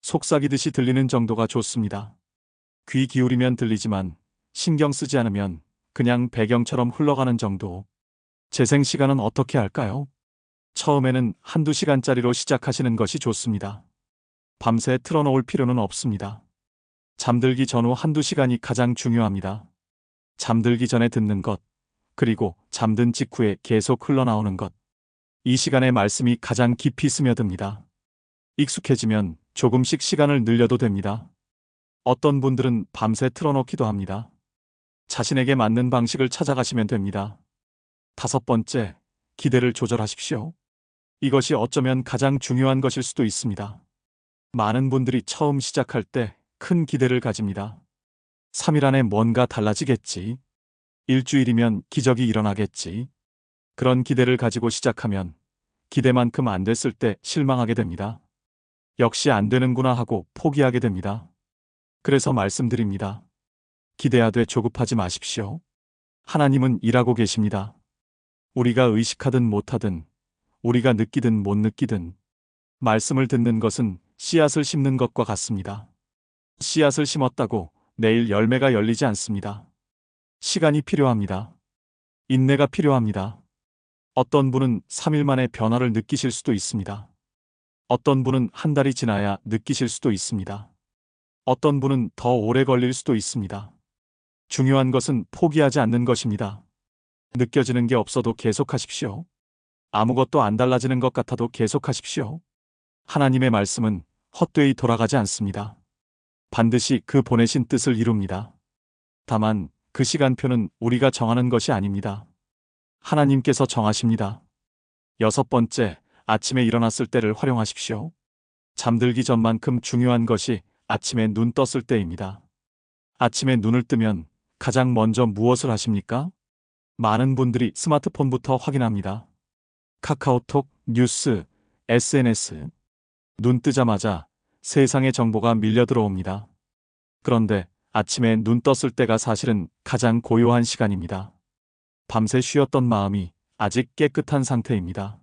S1: 속삭이듯이 들리는 정도가 좋습니다. 귀 기울이면 들리지만 신경 쓰지 않으면 그냥 배경처럼 흘러가는 정도. 재생 시간은 어떻게 할까요? 처음에는 한두 시간짜리로 시작하시는 것이 좋습니다. 밤새 틀어놓을 필요는 없습니다. 잠들기 전후 한두 시간이 가장 중요합니다. 잠들기 전에 듣는 것, 그리고 잠든 직후에 계속 흘러나오는 것. 이 시간에 말씀이 가장 깊이 스며듭니다. 익숙해지면 조금씩 시간을 늘려도 됩니다. 어떤 분들은 밤새 틀어놓기도 합니다. 자신에게 맞는 방식을 찾아가시면 됩니다. 5번째, 기대를 조절하십시오. 이것이 어쩌면 가장 중요한 것일 수도 있습니다. 많은 분들이 처음 시작할 때 큰 기대를 가집니다. 3일 안에 뭔가 달라지겠지. 일주일이면 기적이 일어나겠지. 그런 기대를 가지고 시작하면 기대만큼 안 됐을 때 실망하게 됩니다. 역시 안 되는구나 하고 포기하게 됩니다. 그래서 말씀드립니다. 기대하되 조급하지 마십시오. 하나님은 일하고 계십니다. 우리가 의식하든 못하든, 우리가 느끼든 못 느끼든, 말씀을 듣는 것은 씨앗을 심는 것과 같습니다. 씨앗을 심었다고 내일 열매가 열리지 않습니다. 시간이 필요합니다. 인내가 필요합니다. 어떤 분은 3일 만에 변화를 느끼실 수도 있습니다. 어떤 분은 한 달이 지나야 느끼실 수도 있습니다. 어떤 분은 더 오래 걸릴 수도 있습니다. 중요한 것은 포기하지 않는 것입니다. 느껴지는 게 없어도 계속하십시오. 아무것도 안 달라지는 것 같아도 계속하십시오. 하나님의 말씀은 헛되이 돌아가지 않습니다. 반드시 그 보내신 뜻을 이룹니다. 다만 그 시간표는 우리가 정하는 것이 아닙니다. 하나님께서 정하십니다. 6번째, 아침에 일어났을 때를 활용하십시오. 잠들기 전만큼 중요한 것이 아침에 눈 떴을 때입니다. 아침에 눈을 뜨면 가장 먼저 무엇을 하십니까? 많은 분들이 스마트폰부터 확인합니다. 카카오톡, 뉴스, SNS. 눈 뜨자마자 세상의 정보가 밀려 들어옵니다. 그런데 아침에 눈 떴을 때가 사실은 가장 고요한 시간입니다. 밤새 쉬었던 마음이 아직 깨끗한 상태입니다.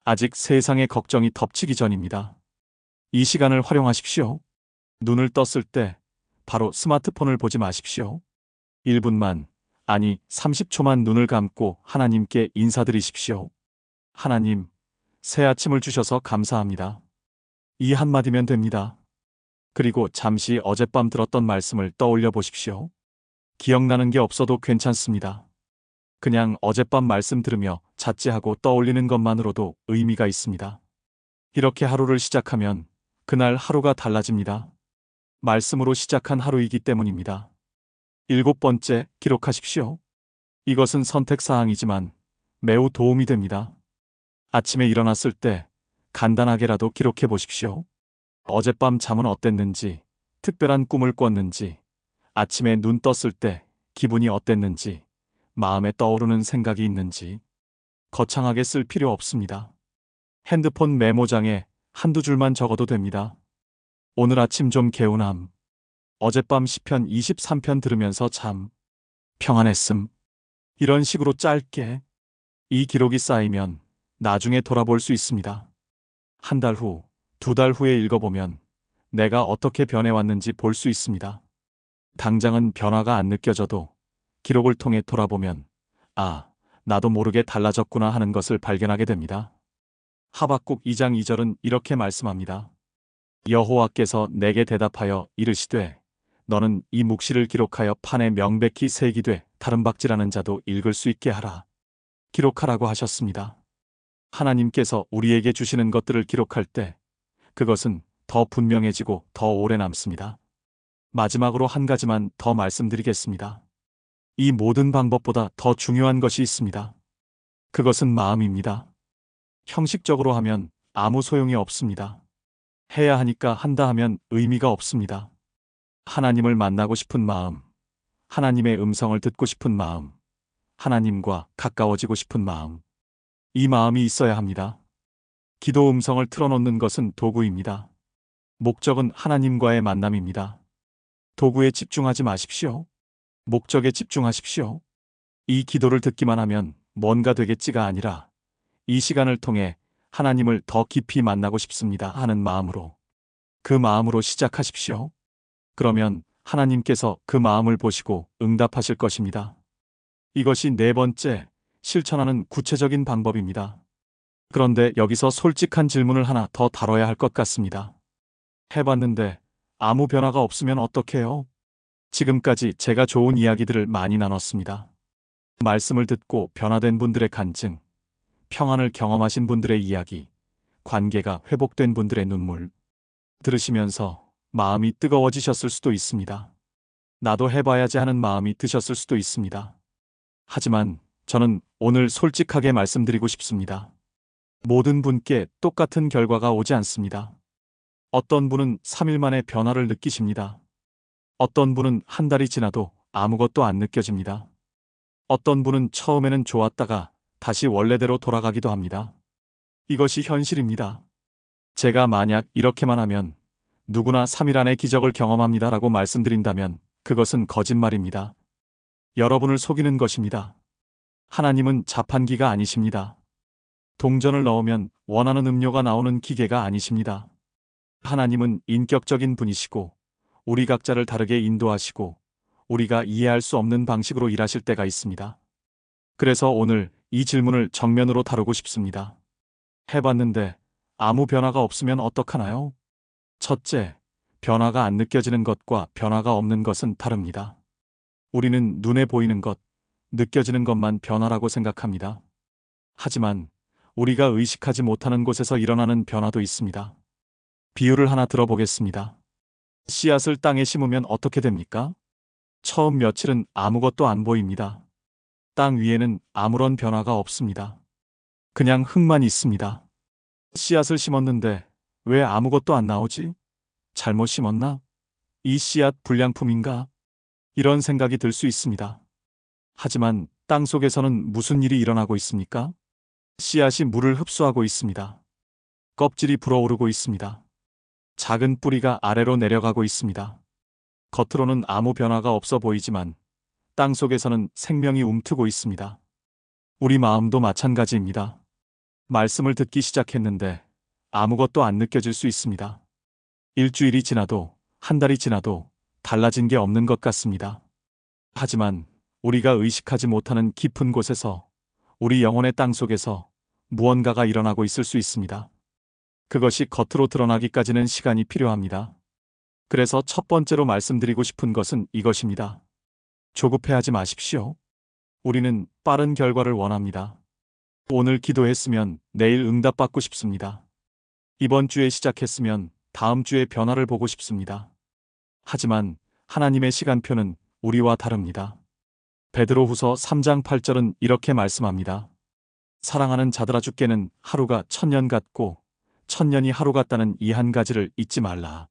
S1: 아직 세상의 걱정이 덮치기 전입니다. 이 시간을 활용하십시오. 눈을 떴을 때 바로 스마트폰을 보지 마십시오. 1분만, 아니 30초만 눈을 감고 하나님께 인사드리십시오. 하나님, 새 아침을 주셔서 감사합니다. 이 한마디면 됩니다. 그리고 잠시 어젯밤 들었던 말씀을 떠올려 보십시오. 기억나는 게 없어도 괜찮습니다. 그냥 어젯밤 말씀 들으며 자제하고 떠올리는 것만으로도 의미가 있습니다. 이렇게 하루를 시작하면 그날 하루가 달라집니다. 말씀으로 시작한 하루이기 때문입니다. 7번째, 기록하십시오. 이것은 선택사항이지만 매우 도움이 됩니다. 아침에 일어났을 때 간단하게라도 기록해 보십시오. 어젯밤 잠은 어땠는지, 특별한 꿈을 꿨는지, 아침에 눈 떴을 때 기분이 어땠는지, 마음에 떠오르는 생각이 있는지. 거창하게 쓸 필요 없습니다. 핸드폰 메모장에 한두 줄만 적어도 됩니다. 오늘 아침 좀 개운함. 어젯밤 시편 23편 들으면서 참 평안했음. 이런 식으로 짧게. 이 기록이 쌓이면 나중에 돌아볼 수 있습니다. 한 달 후, 2달 후에 읽어보면 내가 어떻게 변해왔는지 볼 수 있습니다. 당장은 변화가 안 느껴져도 기록을 통해 돌아보면 아, 나도 모르게 달라졌구나 하는 것을 발견하게 됩니다. 하박국 2장 2절은 이렇게 말씀합니다. 여호와께서 내게 대답하여 이르시되 너는 이 묵시를 기록하여 판에 명백히 새기되 다름박질하는 자도 읽을 수 있게 하라. 기록하라고 하셨습니다. 하나님께서 우리에게 주시는 것들을 기록할 때 그것은 더 분명해지고 더 오래 남습니다. 마지막으로 한 가지만 더 말씀드리겠습니다. 이 모든 방법보다 더 중요한 것이 있습니다. 그것은 마음입니다. 형식적으로 하면 아무 소용이 없습니다. 해야 하니까 한다 하면 의미가 없습니다. 하나님을 만나고 싶은 마음, 하나님의 음성을 듣고 싶은 마음, 하나님과 가까워지고 싶은 마음. 이 마음이 있어야 합니다. 기도 음성을 틀어놓는 것은 도구입니다. 목적은 하나님과의 만남입니다. 도구에 집중하지 마십시오. 목적에 집중하십시오. 이 기도를 듣기만 하면 뭔가 되겠지가 아니라 이 시간을 통해 하나님을 더 깊이 만나고 싶습니다 하는 마음으로, 그 마음으로 시작하십시오. 그러면 하나님께서 그 마음을 보시고 응답하실 것입니다. 이것이 4번째, 실천하는 구체적인 방법입니다. 그런데 여기서 솔직한 질문을 하나 더 다뤄야 할 것 같습니다. 해봤는데 아무 변화가 없으면 어떡해요? 지금까지 제가 좋은 이야기들을 많이 나눴습니다. 말씀을 듣고 변화된 분들의 간증, 평안을 경험하신 분들의 이야기, 관계가 회복된 분들의 눈물. 들으시면서 마음이 뜨거워지셨을 수도 있습니다. 나도 해봐야지 하는 마음이 드셨을 수도 있습니다. 하지만 저는 오늘 솔직하게 말씀드리고 싶습니다. 모든 분께 똑같은 결과가 오지 않습니다. 어떤 분은 3일 만에 변화를 느끼십니다. 어떤 분은 한 달이 지나도 아무것도 안 느껴집니다. 어떤 분은 처음에는 좋았다가 다시 원래대로 돌아가기도 합니다. 이것이 현실입니다. 제가 만약 이렇게만 하면 누구나 3일 안에 기적을 경험합니다라고 말씀드린다면 그것은 거짓말입니다. 여러분을 속이는 것입니다. 하나님은 자판기가 아니십니다. 동전을 넣으면 원하는 음료가 나오는 기계가 아니십니다. 하나님은 인격적인 분이시고 우리 각자를 다르게 인도하시고 우리가 이해할 수 없는 방식으로 일하실 때가 있습니다. 그래서 오늘 이 질문을 정면으로 다루고 싶습니다. 해봤는데 아무 변화가 없으면 어떡하나요? 첫째, 변화가 안 느껴지는 것과 변화가 없는 것은 다릅니다. 우리는 눈에 보이는 것, 느껴지는 것만 변화라고 생각합니다. 하지만 우리가 의식하지 못하는 곳에서 일어나는 변화도 있습니다. 비유를 하나 들어보겠습니다. 씨앗을 땅에 심으면 어떻게 됩니까? 처음 며칠은 아무것도 안 보입니다. 땅 위에는 아무런 변화가 없습니다. 그냥 흙만 있습니다. 씨앗을 심었는데 왜 아무것도 안 나오지? 잘못 심었나? 이 씨앗 불량품인가? 이런 생각이 들 수 있습니다. 하지만 땅 속에서는 무슨 일이 일어나고 있습니까? 씨앗이 물을 흡수하고 있습니다. 껍질이 불어오르고 있습니다. 작은 뿌리가 아래로 내려가고 있습니다. 겉으로는 아무 변화가 없어 보이지만 땅 속에서는 생명이 움트고 있습니다. 우리 마음도 마찬가지입니다. 말씀을 듣기 시작했는데 아무것도 안 느껴질 수 있습니다. 일주일이 지나도 한 달이 지나도 달라진 게 없는 것 같습니다. 하지만 우리가 의식하지 못하는 깊은 곳에서 우리 영혼의 땅 속에서 무언가가 일어나고 있을 수 있습니다. 그것이 겉으로 드러나기까지는 시간이 필요합니다. 그래서 첫 번째로 말씀드리고 싶은 것은 이것입니다. 조급해하지 마십시오. 우리는 빠른 결과를 원합니다. 오늘 기도했으면 내일 응답받고 싶습니다. 이번 주에 시작했으면 다음 주에 변화를 보고 싶습니다. 하지만 하나님의 시간표는 우리와 다릅니다. 베드로후서 3장 8절은 이렇게 말씀합니다. 사랑하는 자들아 주께는 하루가 1000년 같고 1000년이 하루 같다는 이 한 가지를 잊지 말라.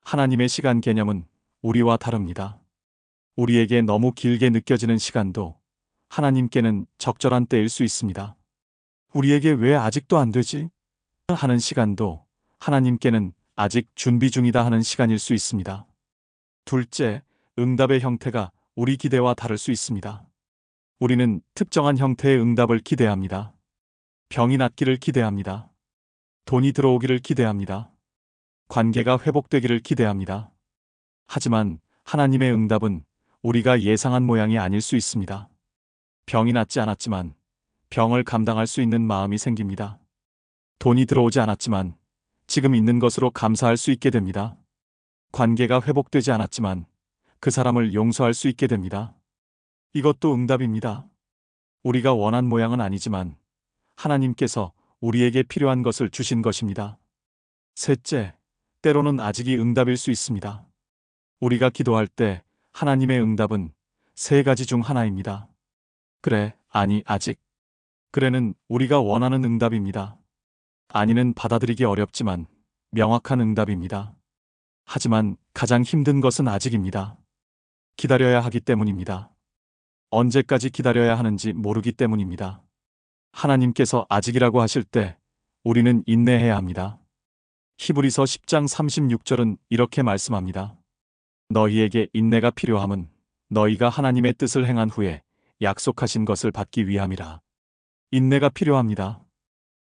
S1: 하나님의 시간 개념은 우리와 다릅니다. 우리에게 너무 길게 느껴지는 시간도 하나님께는 적절한 때일 수 있습니다. 우리에게 왜 아직도 안 되지? 하는 시간도 하나님께는 아직 준비 중이다 하는 시간일 수 있습니다. 둘째, 응답의 형태가 우리 기대와 다를 수 있습니다. 우리는 특정한 형태의 응답을 기대합니다. 병이 낫기를 기대합니다. 돈이 들어오기를 기대합니다. 관계가 회복되기를 기대합니다. 하지만 하나님의 응답은 우리가 예상한 모양이 아닐 수 있습니다. 병이 낫지 않았지만 병을 감당할 수 있는 마음이 생깁니다. 돈이 들어오지 않았지만 지금 있는 것으로 감사할 수 있게 됩니다. 관계가 회복되지 않았지만 그 사람을 용서할 수 있게 됩니다. 이것도 응답입니다. 우리가 원한 모양은 아니지만 하나님께서 우리에게 필요한 것을 주신 것입니다. 셋째, 때로는 아직이 응답일 수 있습니다. 우리가 기도할 때 하나님의 응답은 세 가지 중 하나입니다. 그래, 아니, 아직. 그래는 우리가 원하는 응답입니다. 아니는 받아들이기 어렵지만 명확한 응답입니다. 하지만 가장 힘든 것은 아직입니다. 기다려야 하기 때문입니다. 언제까지 기다려야 하는지 모르기 때문입니다. 하나님께서 아직이라고 하실 때 우리는 인내해야 합니다. 히브리서 10장 36절은 이렇게 말씀합니다. 너희에게 인내가 필요함은 너희가 하나님의 뜻을 행한 후에 약속하신 것을 받기 위함이라. 인내가 필요합니다.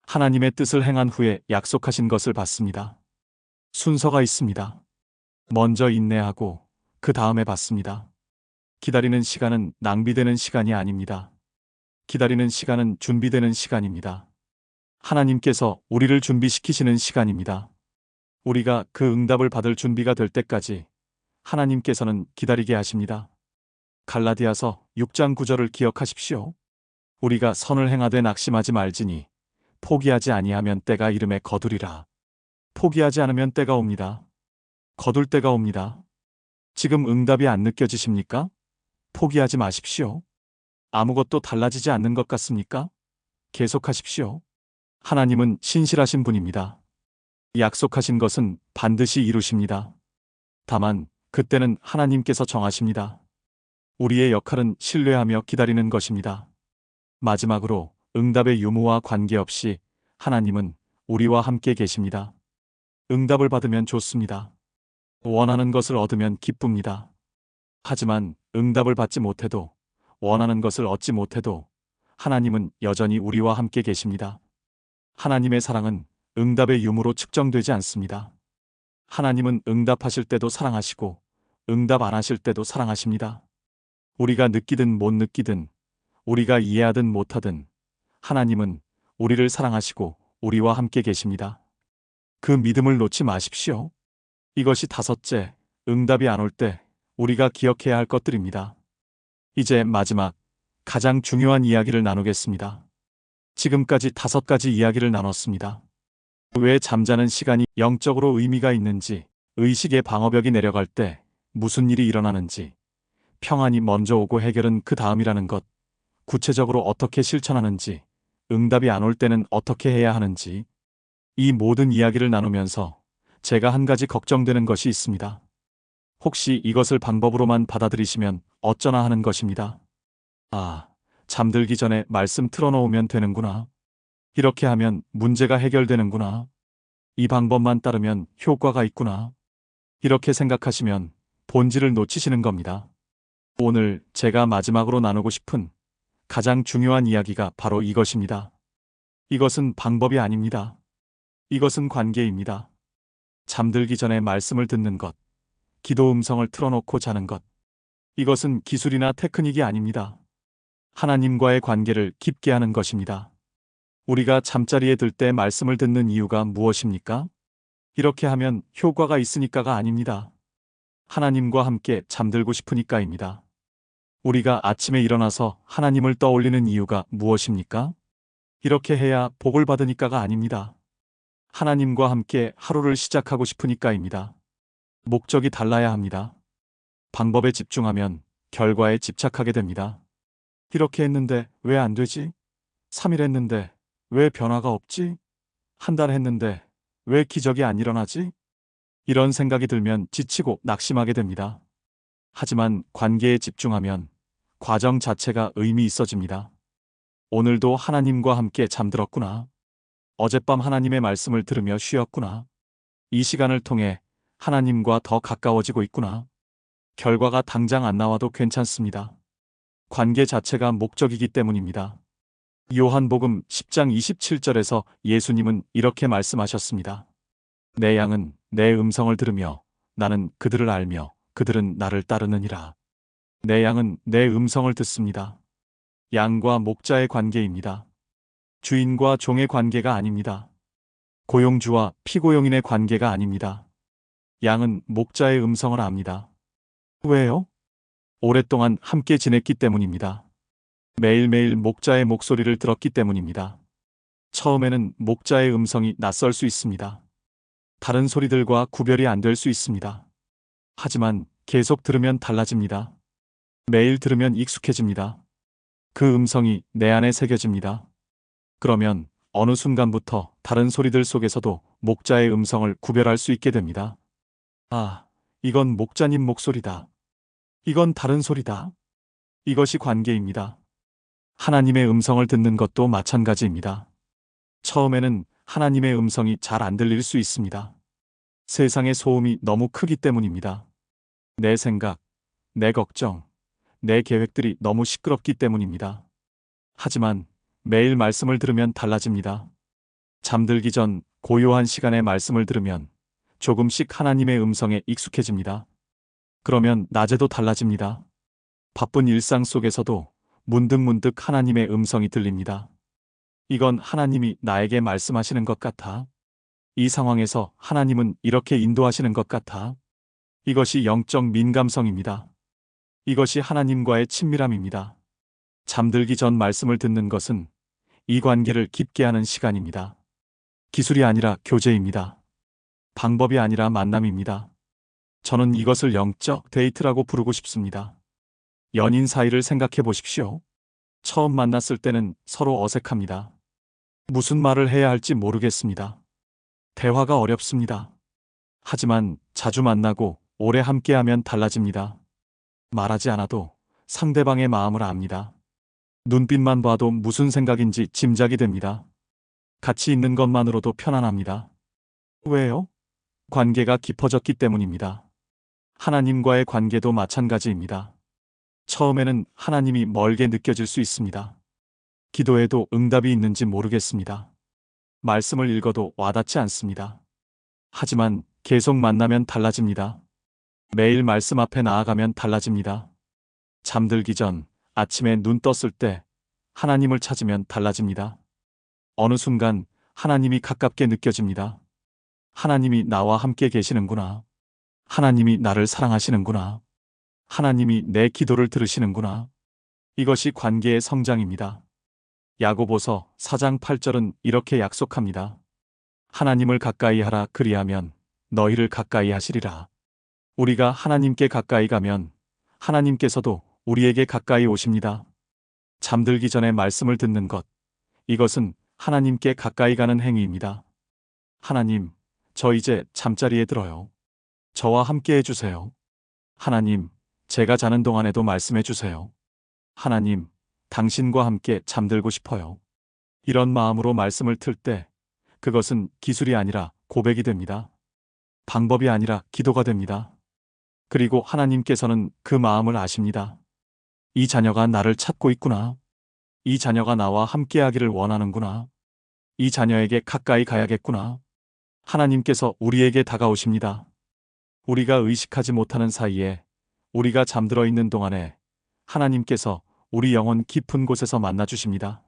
S1: 하나님의 뜻을 행한 후에 약속하신 것을 받습니다. 순서가 있습니다. 먼저 인내하고 그 다음에 받습니다. 기다리는 시간은 낭비되는 시간이 아닙니다. 기다리는 시간은 준비되는 시간입니다. 하나님께서 우리를 준비시키시는 시간입니다. 우리가 그 응답을 받을 준비가 될 때까지 하나님께서는 기다리게 하십니다. 갈라디아서 6장 9절을 기억하십시오. 우리가 선을 행하되 낙심하지 말지니 포기하지 아니하면 때가 이름에 거두리라. 포기하지 않으면 때가 옵니다. 거둘 때가 옵니다. 지금 응답이 안 느껴지십니까? 포기하지 마십시오. 아무것도 달라지지 않는 것 같습니까? 계속하십시오. 하나님은 신실하신 분입니다. 약속하신 것은 반드시 이루십니다. 다만 그때는 하나님께서 정하십니다. 우리의 역할은 신뢰하며 기다리는 것입니다. 마지막으로 응답의 유무와 관계없이 하나님은 우리와 함께 계십니다. 응답을 받으면 좋습니다. 원하는 것을 얻으면 기쁩니다. 하지만 응답을 받지 못해도, 원하는 것을 얻지 못해도 하나님은 여전히 우리와 함께 계십니다. 하나님의 사랑은 응답의 유무로 측정되지 않습니다. 하나님은 응답하실 때도 사랑하시고 응답 안 하실 때도 사랑하십니다. 우리가 느끼든 못 느끼든, 우리가 이해하든 못하든 하나님은 우리를 사랑하시고 우리와 함께 계십니다. 그 믿음을 놓지 마십시오. 이것이 다섯째, 응답이 안 올 때 우리가 기억해야 할 것들입니다. 이제 마지막, 가장 중요한 이야기를 나누겠습니다. 지금까지 5가지 이야기를 나눴습니다. 왜 잠자는 시간이 영적으로 의미가 있는지, 의식의 방어벽이 내려갈 때 무슨 일이 일어나는지, 평안이 먼저 오고 해결은 그 다음이라는 것, 구체적으로 어떻게 실천하는지, 응답이 안 올 때는 어떻게 해야 하는지, 이 모든 이야기를 나누면서 제가 한 가지 걱정되는 것이 있습니다. 혹시 이것을 방법으로만 받아들이시면 어쩌나 하는 것입니다. 아, 잠들기 전에 말씀 틀어놓으면 되는구나. 이렇게 하면 문제가 해결되는구나. 이 방법만 따르면 효과가 있구나. 이렇게 생각하시면 본질을 놓치시는 겁니다. 오늘 제가 마지막으로 나누고 싶은 가장 중요한 이야기가 바로 이것입니다. 이것은 방법이 아닙니다. 이것은 관계입니다. 잠들기 전에 말씀을 듣는 것, 기도 음성을 틀어놓고 자는 것. 이것은 기술이나 테크닉이 아닙니다. 하나님과의 관계를 깊게 하는 것입니다. 우리가 잠자리에 들 때 말씀을 듣는 이유가 무엇입니까? 이렇게 하면 효과가 있으니까가 아닙니다. 하나님과 함께 잠들고 싶으니까입니다. 우리가 아침에 일어나서 하나님을 떠올리는 이유가 무엇입니까? 이렇게 해야 복을 받으니까가 아닙니다. 하나님과 함께 하루를 시작하고 싶으니까입니다. 목적이 달라야 합니다. 방법에 집중하면 결과에 집착하게 됩니다. 이렇게 했는데 왜 안 되지? 3일 했는데 왜 변화가 없지? 한 달 했는데 왜 기적이 안 일어나지? 이런 생각이 들면 지치고 낙심하게 됩니다. 하지만 관계에 집중하면 과정 자체가 의미 있어집니다. 오늘도 하나님과 함께 잠들었구나. 어젯밤 하나님의 말씀을 들으며 쉬었구나. 이 시간을 통해 하나님과 더 가까워지고 있구나. 결과가 당장 안 나와도 괜찮습니다. 관계 자체가 목적이기 때문입니다. 요한복음 10장 27절에서 예수님은 이렇게 말씀하셨습니다. 내 양은 내 음성을 들으며 나는 그들을 알며 그들은 나를 따르느니라. 내 양은 내 음성을 듣습니다. 양과 목자의 관계입니다. 주인과 종의 관계가 아닙니다. 고용주와 피고용인의 관계가 아닙니다. 양은 목자의 음성을 압니다. 왜요? 오랫동안 함께 지냈기 때문입니다. 매일매일 목자의 목소리를 들었기 때문입니다. 처음에는 목자의 음성이 낯설 수 있습니다. 다른 소리들과 구별이 안 될 수 있습니다. 하지만 계속 들으면 달라집니다. 매일 들으면 익숙해집니다. 그 음성이 내 안에 새겨집니다. 그러면 어느 순간부터 다른 소리들 속에서도 목자의 음성을 구별할 수 있게 됩니다. 아, 이건 목자님 목소리다. 이건 다른 소리다. 이것이 관계입니다. 하나님의 음성을 듣는 것도 마찬가지입니다. 처음에는 하나님의 음성이 잘 안 들릴 수 있습니다. 세상의 소음이 너무 크기 때문입니다. 내 생각, 내 걱정, 내 계획들이 너무 시끄럽기 때문입니다. 하지만 매일 말씀을 들으면 달라집니다. 잠들기 전 고요한 시간에 말씀을 들으면 조금씩 하나님의 음성에 익숙해집니다. 그러면 낮에도 달라집니다. 바쁜 일상 속에서도 문득문득 하나님의 음성이 들립니다. 이건 하나님이 나에게 말씀하시는 것 같아. 이 상황에서 하나님은 이렇게 인도하시는 것 같아. 이것이 영적 민감성입니다. 이것이 하나님과의 친밀함입니다. 잠들기 전 말씀을 듣는 것은 이 관계를 깊게 하는 시간입니다. 기술이 아니라 교제입니다. 방법이 아니라 만남입니다. 저는 이것을 영적 데이트라고 부르고 싶습니다. 연인 사이를 생각해 보십시오. 처음 만났을 때는 서로 어색합니다. 무슨 말을 해야 할지 모르겠습니다. 대화가 어렵습니다. 하지만 자주 만나고 오래 함께하면 달라집니다. 말하지 않아도 상대방의 마음을 압니다. 눈빛만 봐도 무슨 생각인지 짐작이 됩니다. 같이 있는 것만으로도 편안합니다. 왜요? 관계가 깊어졌기 때문입니다. 하나님과의 관계도 마찬가지입니다. 처음에는 하나님이 멀게 느껴질 수 있습니다. 기도에도 응답이 있는지 모르겠습니다. 말씀을 읽어도 와닿지 않습니다. 하지만 계속 만나면 달라집니다. 매일 말씀 앞에 나아가면 달라집니다. 잠들기 전, 아침에 눈 떴을 때 하나님을 찾으면 달라집니다. 어느 순간 하나님이 가깝게 느껴집니다. 하나님이 나와 함께 계시는구나. 하나님이 나를 사랑하시는구나. 하나님이 내 기도를 들으시는구나. 이것이 관계의 성장입니다. 야고보서 4장 8절은 이렇게 약속합니다. 하나님을 가까이 하라 그리하면 너희를 가까이 하시리라. 우리가 하나님께 가까이 가면 하나님께서도 우리에게 가까이 오십니다. 잠들기 전에 말씀을 듣는 것, 이것은 하나님께 가까이 가는 행위입니다. 하나님, 저 이제 잠자리에 들어요. 저와 함께 해주세요. 하나님, 제가 자는 동안에도 말씀해 주세요. 하나님, 당신과 함께 잠들고 싶어요. 이런 마음으로 말씀을 틀 때 그것은 기술이 아니라 고백이 됩니다. 방법이 아니라 기도가 됩니다. 그리고 하나님께서는 그 마음을 아십니다. 이 자녀가 나를 찾고 있구나. 이 자녀가 나와 함께하기를 원하는구나. 이 자녀에게 가까이 가야겠구나. 하나님께서 우리에게 다가오십니다. 우리가 의식하지 못하는 사이에 우리가 잠들어 있는 동안에 하나님께서 우리 영혼 깊은 곳에서 만나주십니다.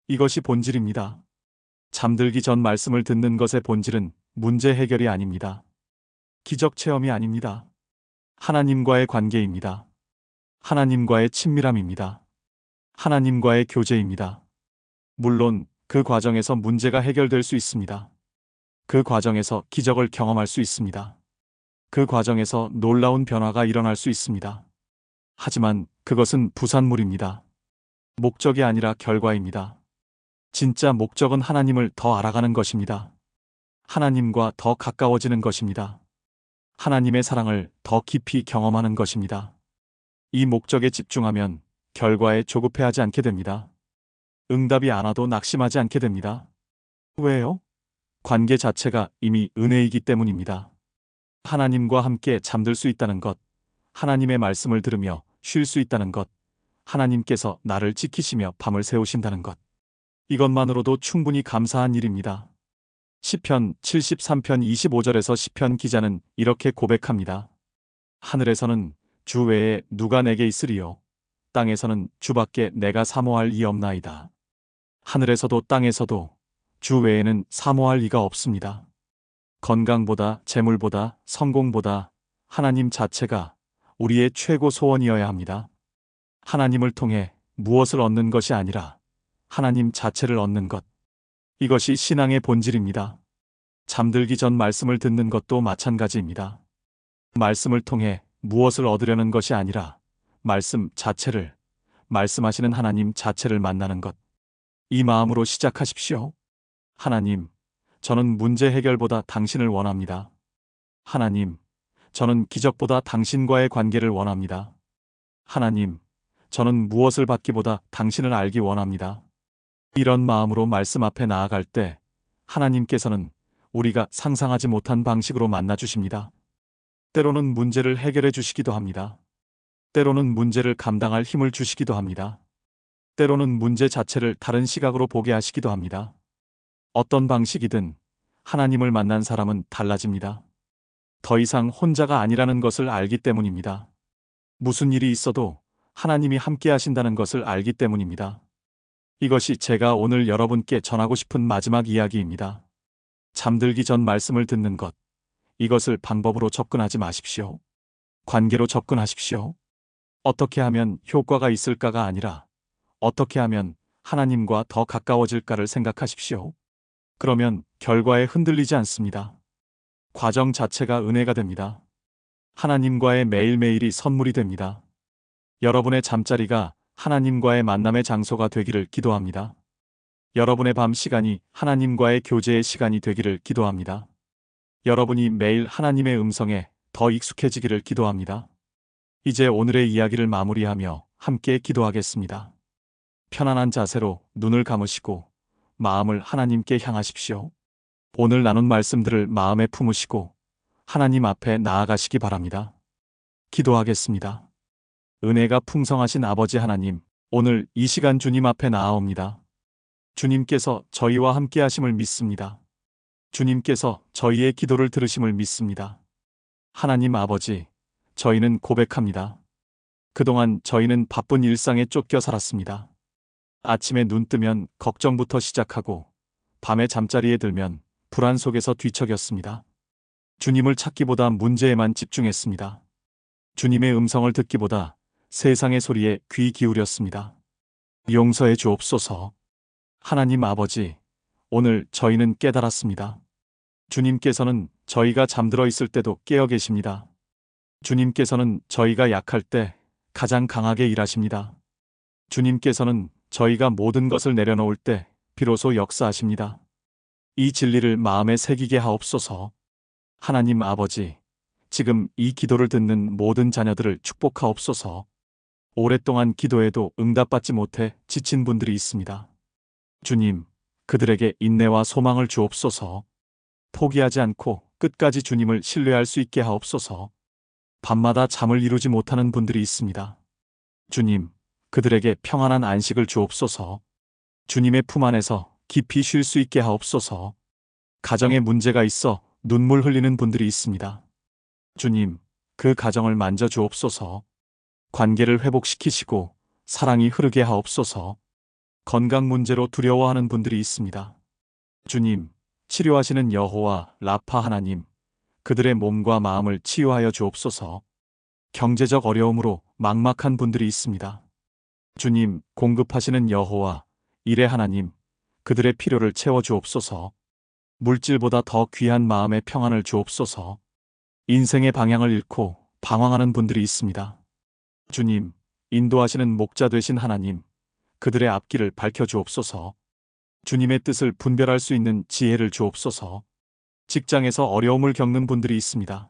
S1: 이것이 본질입니다. 잠들기 전 말씀을 듣는 것의 본질은 문제 해결이 아닙니다. 기적 체험이 아닙니다. 하나님과의 관계입니다. 하나님과의 친밀함입니다. 하나님과의 교제입니다. 물론 그 과정에서 문제가 해결될 수 있습니다. 그 과정에서 기적을 경험할 수 있습니다. 그 과정에서 놀라운 변화가 일어날 수 있습니다. 하지만 그것은 부산물입니다. 목적이 아니라 결과입니다. 진짜 목적은 하나님을 더 알아가는 것입니다. 하나님과 더 가까워지는 것입니다. 하나님의 사랑을 더 깊이 경험하는 것입니다. 이 목적에 집중하면 결과에 조급해하지 않게 됩니다. 응답이 안 와도 낙심하지 않게 됩니다. 왜요? 관계 자체가 이미 은혜이기 때문입니다. 하나님과 함께 잠들 수 있다는 것, 하나님의 말씀을 들으며 쉴 수 있다는 것, 하나님께서 나를 지키시며 밤을 새우신다는 것. 이것만으로도 충분히 감사한 일입니다. 시편 73편 25절에서 시편 기자는 이렇게 고백합니다. 하늘에서는 주 외에 누가 내게 있으리요? 땅에서는 주밖에 내가 사모할 이 없나이다. 하늘에서도 땅에서도 주 외에는 사모할 이가 없습니다. 건강보다 재물보다 성공보다 하나님 자체가 우리의 최고 소원이어야 합니다. 하나님을 통해 무엇을 얻는 것이 아니라 하나님 자체를 얻는 것. 이것이 신앙의 본질입니다. 잠들기 전 말씀을 듣는 것도 마찬가지입니다. 말씀을 통해 무엇을 얻으려는 것이 아니라 말씀 자체를, 말씀하시는 하나님 자체를 만나는 것. 이 마음으로 시작하십시오. 하나님, 저는 문제 해결보다 당신을 원합니다. 하나님, 저는 기적보다 당신과의 관계를 원합니다. 하나님, 저는 무엇을 받기보다 당신을 알기 원합니다. 이런 마음으로 말씀 앞에 나아갈 때 하나님께서는 우리가 상상하지 못한 방식으로 만나주십니다. 때로는 문제를 해결해 주시기도 합니다. 때로는 문제를 감당할 힘을 주시기도 합니다. 때로는 문제 자체를 다른 시각으로 보게 하시기도 합니다. 어떤 방식이든 하나님을 만난 사람은 달라집니다. 더 이상 혼자가 아니라는 것을 알기 때문입니다. 무슨 일이 있어도 하나님이 함께 하신다는 것을 알기 때문입니다. 이것이 제가 오늘 여러분께 전하고 싶은 마지막 이야기입니다. 잠들기 전 말씀을 듣는 것. 이것을 방법으로 접근하지 마십시오. 관계로 접근하십시오. 어떻게 하면 효과가 있을까가 아니라 어떻게 하면 하나님과 더 가까워질까를 생각하십시오. 그러면 결과에 흔들리지 않습니다. 과정 자체가 은혜가 됩니다. 하나님과의 매일매일이 선물이 됩니다. 여러분의 잠자리가 하나님과의 만남의 장소가 되기를 기도합니다. 여러분의 밤 시간이 하나님과의 교제의 시간이 되기를 기도합니다. 여러분이 매일 하나님의 음성에 더 익숙해지기를 기도합니다. 이제 오늘의 이야기를 마무리하며 함께 기도하겠습니다. 편안한 자세로 눈을 감으시고 마음을 하나님께 향하십시오. 오늘 나눈 말씀들을 마음에 품으시고 하나님 앞에 나아가시기 바랍니다. 기도하겠습니다. 은혜가 풍성하신 아버지 하나님, 오늘 이 시간 주님 앞에 나아옵니다. 주님께서 저희와 함께 하심을 믿습니다. 주님께서 저희의 기도를 들으심을 믿습니다. 하나님 아버지, 저희는 고백합니다. 그동안 저희는 바쁜 일상에 쫓겨 살았습니다. 아침에 눈 뜨면 걱정부터 시작하고 밤에 잠자리에 들면 불안 속에서 뒤척였습니다. 주님을 찾기보다 문제에만 집중했습니다. 주님의 음성을 듣기보다 세상의 소리에 귀 기울였습니다. 용서해 주옵소서. 하나님 아버지, 오늘 저희는 깨달았습니다. 주님께서는 저희가 잠들어 있을 때도 깨어 계십니다. 주님께서는 저희가 약할 때 가장 강하게 일하십니다. 주님께서는 저희가 모든 것을 내려놓을 때 비로소 역사하십니다. 이 진리를 마음에 새기게 하옵소서. 하나님 아버지, 지금 이 기도를 듣는 모든 자녀들을 축복하옵소서. 오랫동안 기도해도 응답받지 못해 지친 분들이 있습니다. 주님, 그들에게 인내와 소망을 주옵소서. 포기하지 않고 끝까지 주님을 신뢰할 수 있게 하옵소서. 밤마다 잠을 이루지 못하는 분들이 있습니다. 주님, 그들에게 평안한 안식을 주옵소서. 주님의 품 안에서 깊이 쉴 수 있게 하옵소서. 가정에 문제가 있어 눈물 흘리는 분들이 있습니다. 주님, 그 가정을 만져 주옵소서. 관계를 회복시키시고 사랑이 흐르게 하옵소서. 건강 문제로 두려워하는 분들이 있습니다. 주님, 치료하시는 여호와 라파 하나님, 그들의 몸과 마음을 치유하여 주옵소서. 경제적 어려움으로 막막한 분들이 있습니다. 주님, 공급하시는 여호와 일의 하나님, 그들의 필요를 채워 주옵소서. 물질보다 더 귀한 마음의 평안을 주옵소서. 인생의 방향을 잃고 방황하는 분들이 있습니다. 주님, 인도하시는 목자 되신 하나님, 그들의 앞길을 밝혀 주옵소서. 주님의 뜻을 분별할 수 있는 지혜를 주옵소서. 직장에서 어려움을 겪는 분들이 있습니다.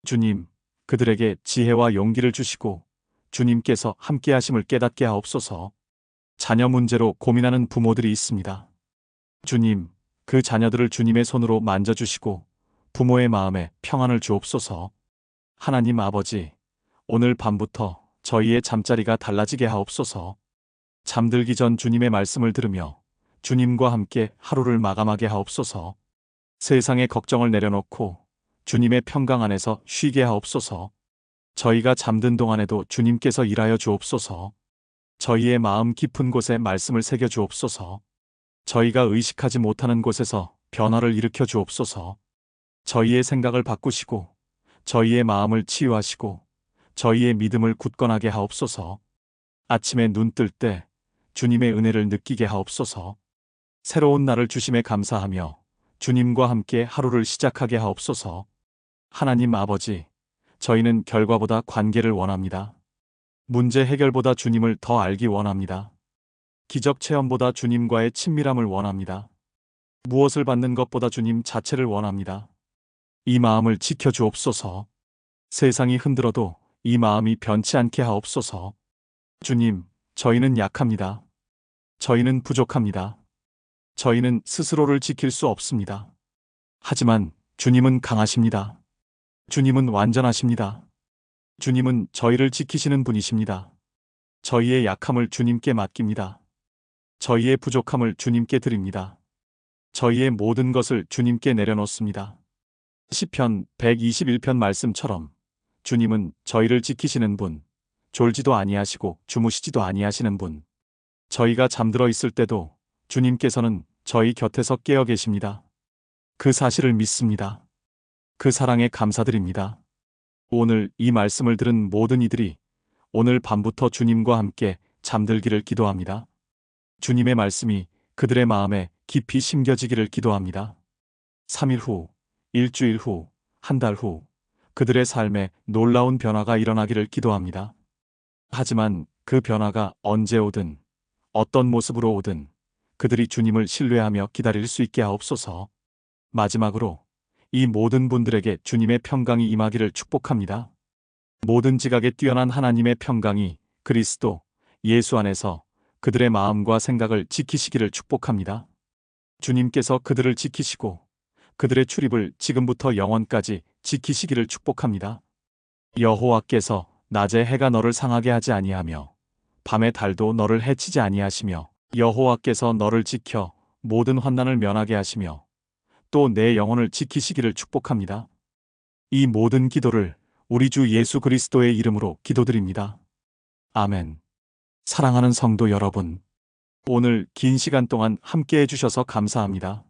S1: 주님, 그들에게 지혜와 용기를 주시고 주님께서 함께 하심을 깨닫게 하옵소서. 자녀 문제로 고민하는 부모들이 있습니다. 주님, 그 자녀들을 주님의 손으로 만져주시고 부모의 마음에 평안을 주옵소서. 하나님 아버지, 오늘 밤부터 저희의 잠자리가 달라지게 하옵소서. 잠들기 전 주님의 말씀을 들으며 주님과 함께 하루를 마감하게 하옵소서. 세상의 걱정을 내려놓고 주님의 평강 안에서 쉬게 하옵소서. 저희가 잠든 동안에도 주님께서 일하여 주옵소서. 저희의 마음 깊은 곳에 말씀을 새겨 주옵소서. 저희가 의식하지 못하는 곳에서 변화를 일으켜 주옵소서. 저희의 생각을 바꾸시고 저희의 마음을 치유하시고 저희의 믿음을 굳건하게 하옵소서. 아침에 눈 뜰 때 주님의 은혜를 느끼게 하옵소서. 새로운 날을 주심에 감사하며 주님과 함께 하루를 시작하게 하옵소서. 하나님 아버지, 저희는 결과보다 관계를 원합니다. 문제 해결보다 주님을 더 알기 원합니다. 기적 체험보다 주님과의 친밀함을 원합니다. 무엇을 받는 것보다 주님 자체를 원합니다. 이 마음을 지켜 주옵소서. 세상이 흔들어도 이 마음이 변치 않게 하옵소서. 주님, 저희는 약합니다. 저희는 부족합니다. 저희는 스스로를 지킬 수 없습니다. 하지만 주님은 강하십니다. 주님은 완전하십니다. 주님은 저희를 지키시는 분이십니다. 저희의 약함을 주님께 맡깁니다. 저희의 부족함을 주님께 드립니다. 저희의 모든 것을 주님께 내려놓습니다. 시편 121편 말씀처럼 주님은 저희를 지키시는 분, 졸지도 아니하시고 주무시지도 아니하시는 분. 저희가 잠들어 있을 때도 주님께서는 저희 곁에서 깨어 계십니다. 그 사실을 믿습니다. 그 사랑에 감사드립니다. 오늘 이 말씀을 들은 모든 이들이 오늘 밤부터 주님과 함께 잠들기를 기도합니다. 주님의 말씀이 그들의 마음에 깊이 심겨지기를 기도합니다. 3일 후, 일주일 후, 한 달 후, 그들의 삶에 놀라운 변화가 일어나기를 기도합니다. 하지만 그 변화가 언제 오든 어떤 모습으로 오든 그들이 주님을 신뢰하며 기다릴 수 있게 하옵소서. 마지막으로 이 모든 분들에게 주님의 평강이 임하기를 축복합니다. 모든 지각에 뛰어난 하나님의 평강이 그리스도 예수 안에서 그들의 마음과 생각을 지키시기를 축복합니다. 주님께서 그들을 지키시고 그들의 출입을 지금부터 영원까지 지키시기를 축복합니다. 여호와께서 낮에 해가 너를 상하게 하지 아니하며 밤에 달도 너를 해치지 아니하시며 여호와께서 너를 지켜 모든 환난을 면하게 하시며 또 내 영혼을 지키시기를 축복합니다. 이 모든 기도를 우리 주 예수 그리스도의 이름으로 기도드립니다. 아멘. 사랑하는 성도 여러분, 오늘 긴 시간 동안 함께 해주셔서 감사합니다.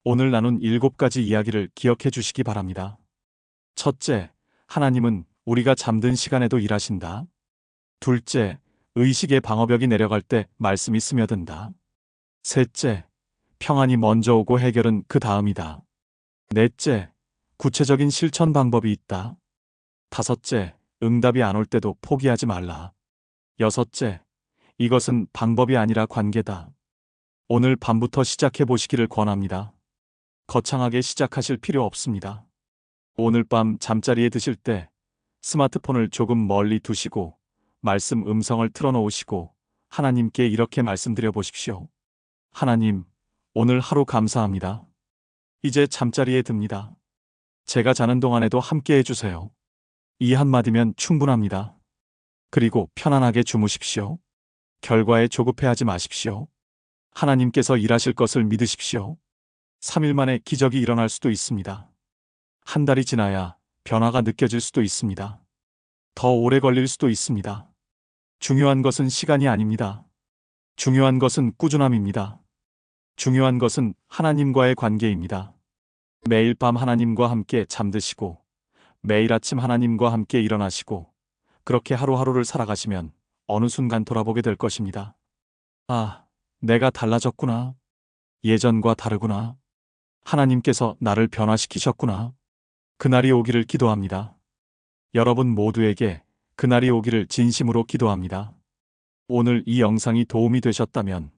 S1: 오늘 나눈 7가지 이야기를 기억해 주시기 바랍니다. 첫째, 하나님은 우리가 잠든 시간에도 일하신다. 둘째, 의식의 방어벽이 내려갈 때 말씀이 스며든다. 셋째, 평안이 먼저 오고 해결은 그 다음이다. 넷째, 구체적인 실천 방법이 있다. 다섯째, 응답이 안 올 때도 포기하지 말라. 여섯째, 이것은 방법이 아니라 관계다. 오늘 밤부터 시작해 보시기를 권합니다. 거창하게 시작하실 필요 없습니다. 오늘 밤 잠자리에 드실 때 스마트폰을 조금 멀리 두시고 말씀 음성을 틀어놓으시고 하나님께 이렇게 말씀드려 보십시오. 하나님, 오늘 하루 감사합니다. 이제 잠자리에 듭니다. 제가 자는 동안에도 함께 해주세요. 이 한마디면 충분합니다. 그리고 편안하게 주무십시오. 결과에 조급해하지 마십시오. 하나님께서 일하실 것을 믿으십시오. 3일 만에 기적이 일어날 수도 있습니다. 한 달이 지나야 변화가 느껴질 수도 있습니다. 더 오래 걸릴 수도 있습니다. 중요한 것은 시간이 아닙니다. 중요한 것은 꾸준함입니다. 중요한 것은 하나님과의 관계입니다. 매일 밤 하나님과 함께 잠드시고 매일 아침 하나님과 함께 일어나시고 그렇게 하루하루를 살아가시면 어느 순간 돌아보게 될 것입니다. 아, 내가 달라졌구나. 예전과 다르구나. 하나님께서 나를 변화시키셨구나. 그날이 오기를 기도합니다. 여러분 모두에게 그날이 오기를 진심으로 기도합니다. 오늘 이 영상이 도움이 되셨다면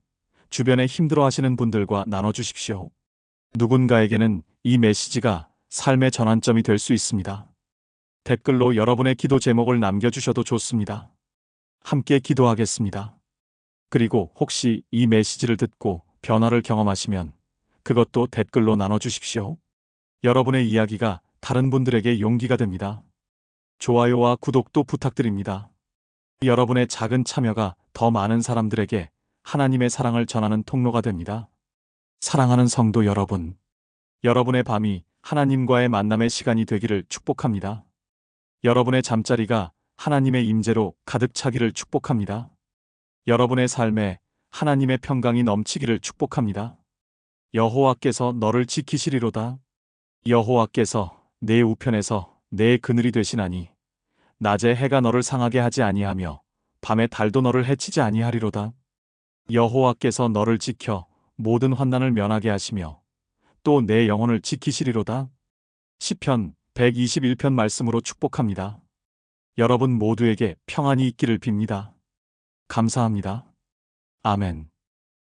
S1: 주변에 힘들어하시는 분들과 나눠주십시오. 누군가에게는 이 메시지가 삶의 전환점이 될 수 있습니다. 댓글로 여러분의 기도 제목을 남겨주셔도 좋습니다. 함께 기도하겠습니다. 그리고 혹시 이 메시지를 듣고 변화를 경험하시면 그것도 댓글로 나눠주십시오. 여러분의 이야기가 다른 분들에게 용기가 됩니다. 좋아요와 구독도 부탁드립니다. 여러분의 작은 참여가 더 많은 사람들에게 하나님의 사랑을 전하는 통로가 됩니다. 사랑하는 성도 여러분, 여러분의 밤이 하나님과의 만남의 시간이 되기를 축복합니다. 여러분의 잠자리가 하나님의 임재로 가득 차기를 축복합니다. 여러분의 삶에 하나님의 평강이 넘치기를 축복합니다. 여호와께서 너를 지키시리로다. 여호와께서 내 우편에서 내 그늘이 되시나니 낮에 해가 너를 상하게 하지 아니하며 밤에 달도 너를 해치지 아니하리로다. 여호와께서 너를 지켜 모든 환난을 면하게 하시며 또 내 영혼을 지키시리로다. 시편 121편 말씀으로 축복합니다. 여러분 모두에게 평안이 있기를 빕니다. 감사합니다. 아멘.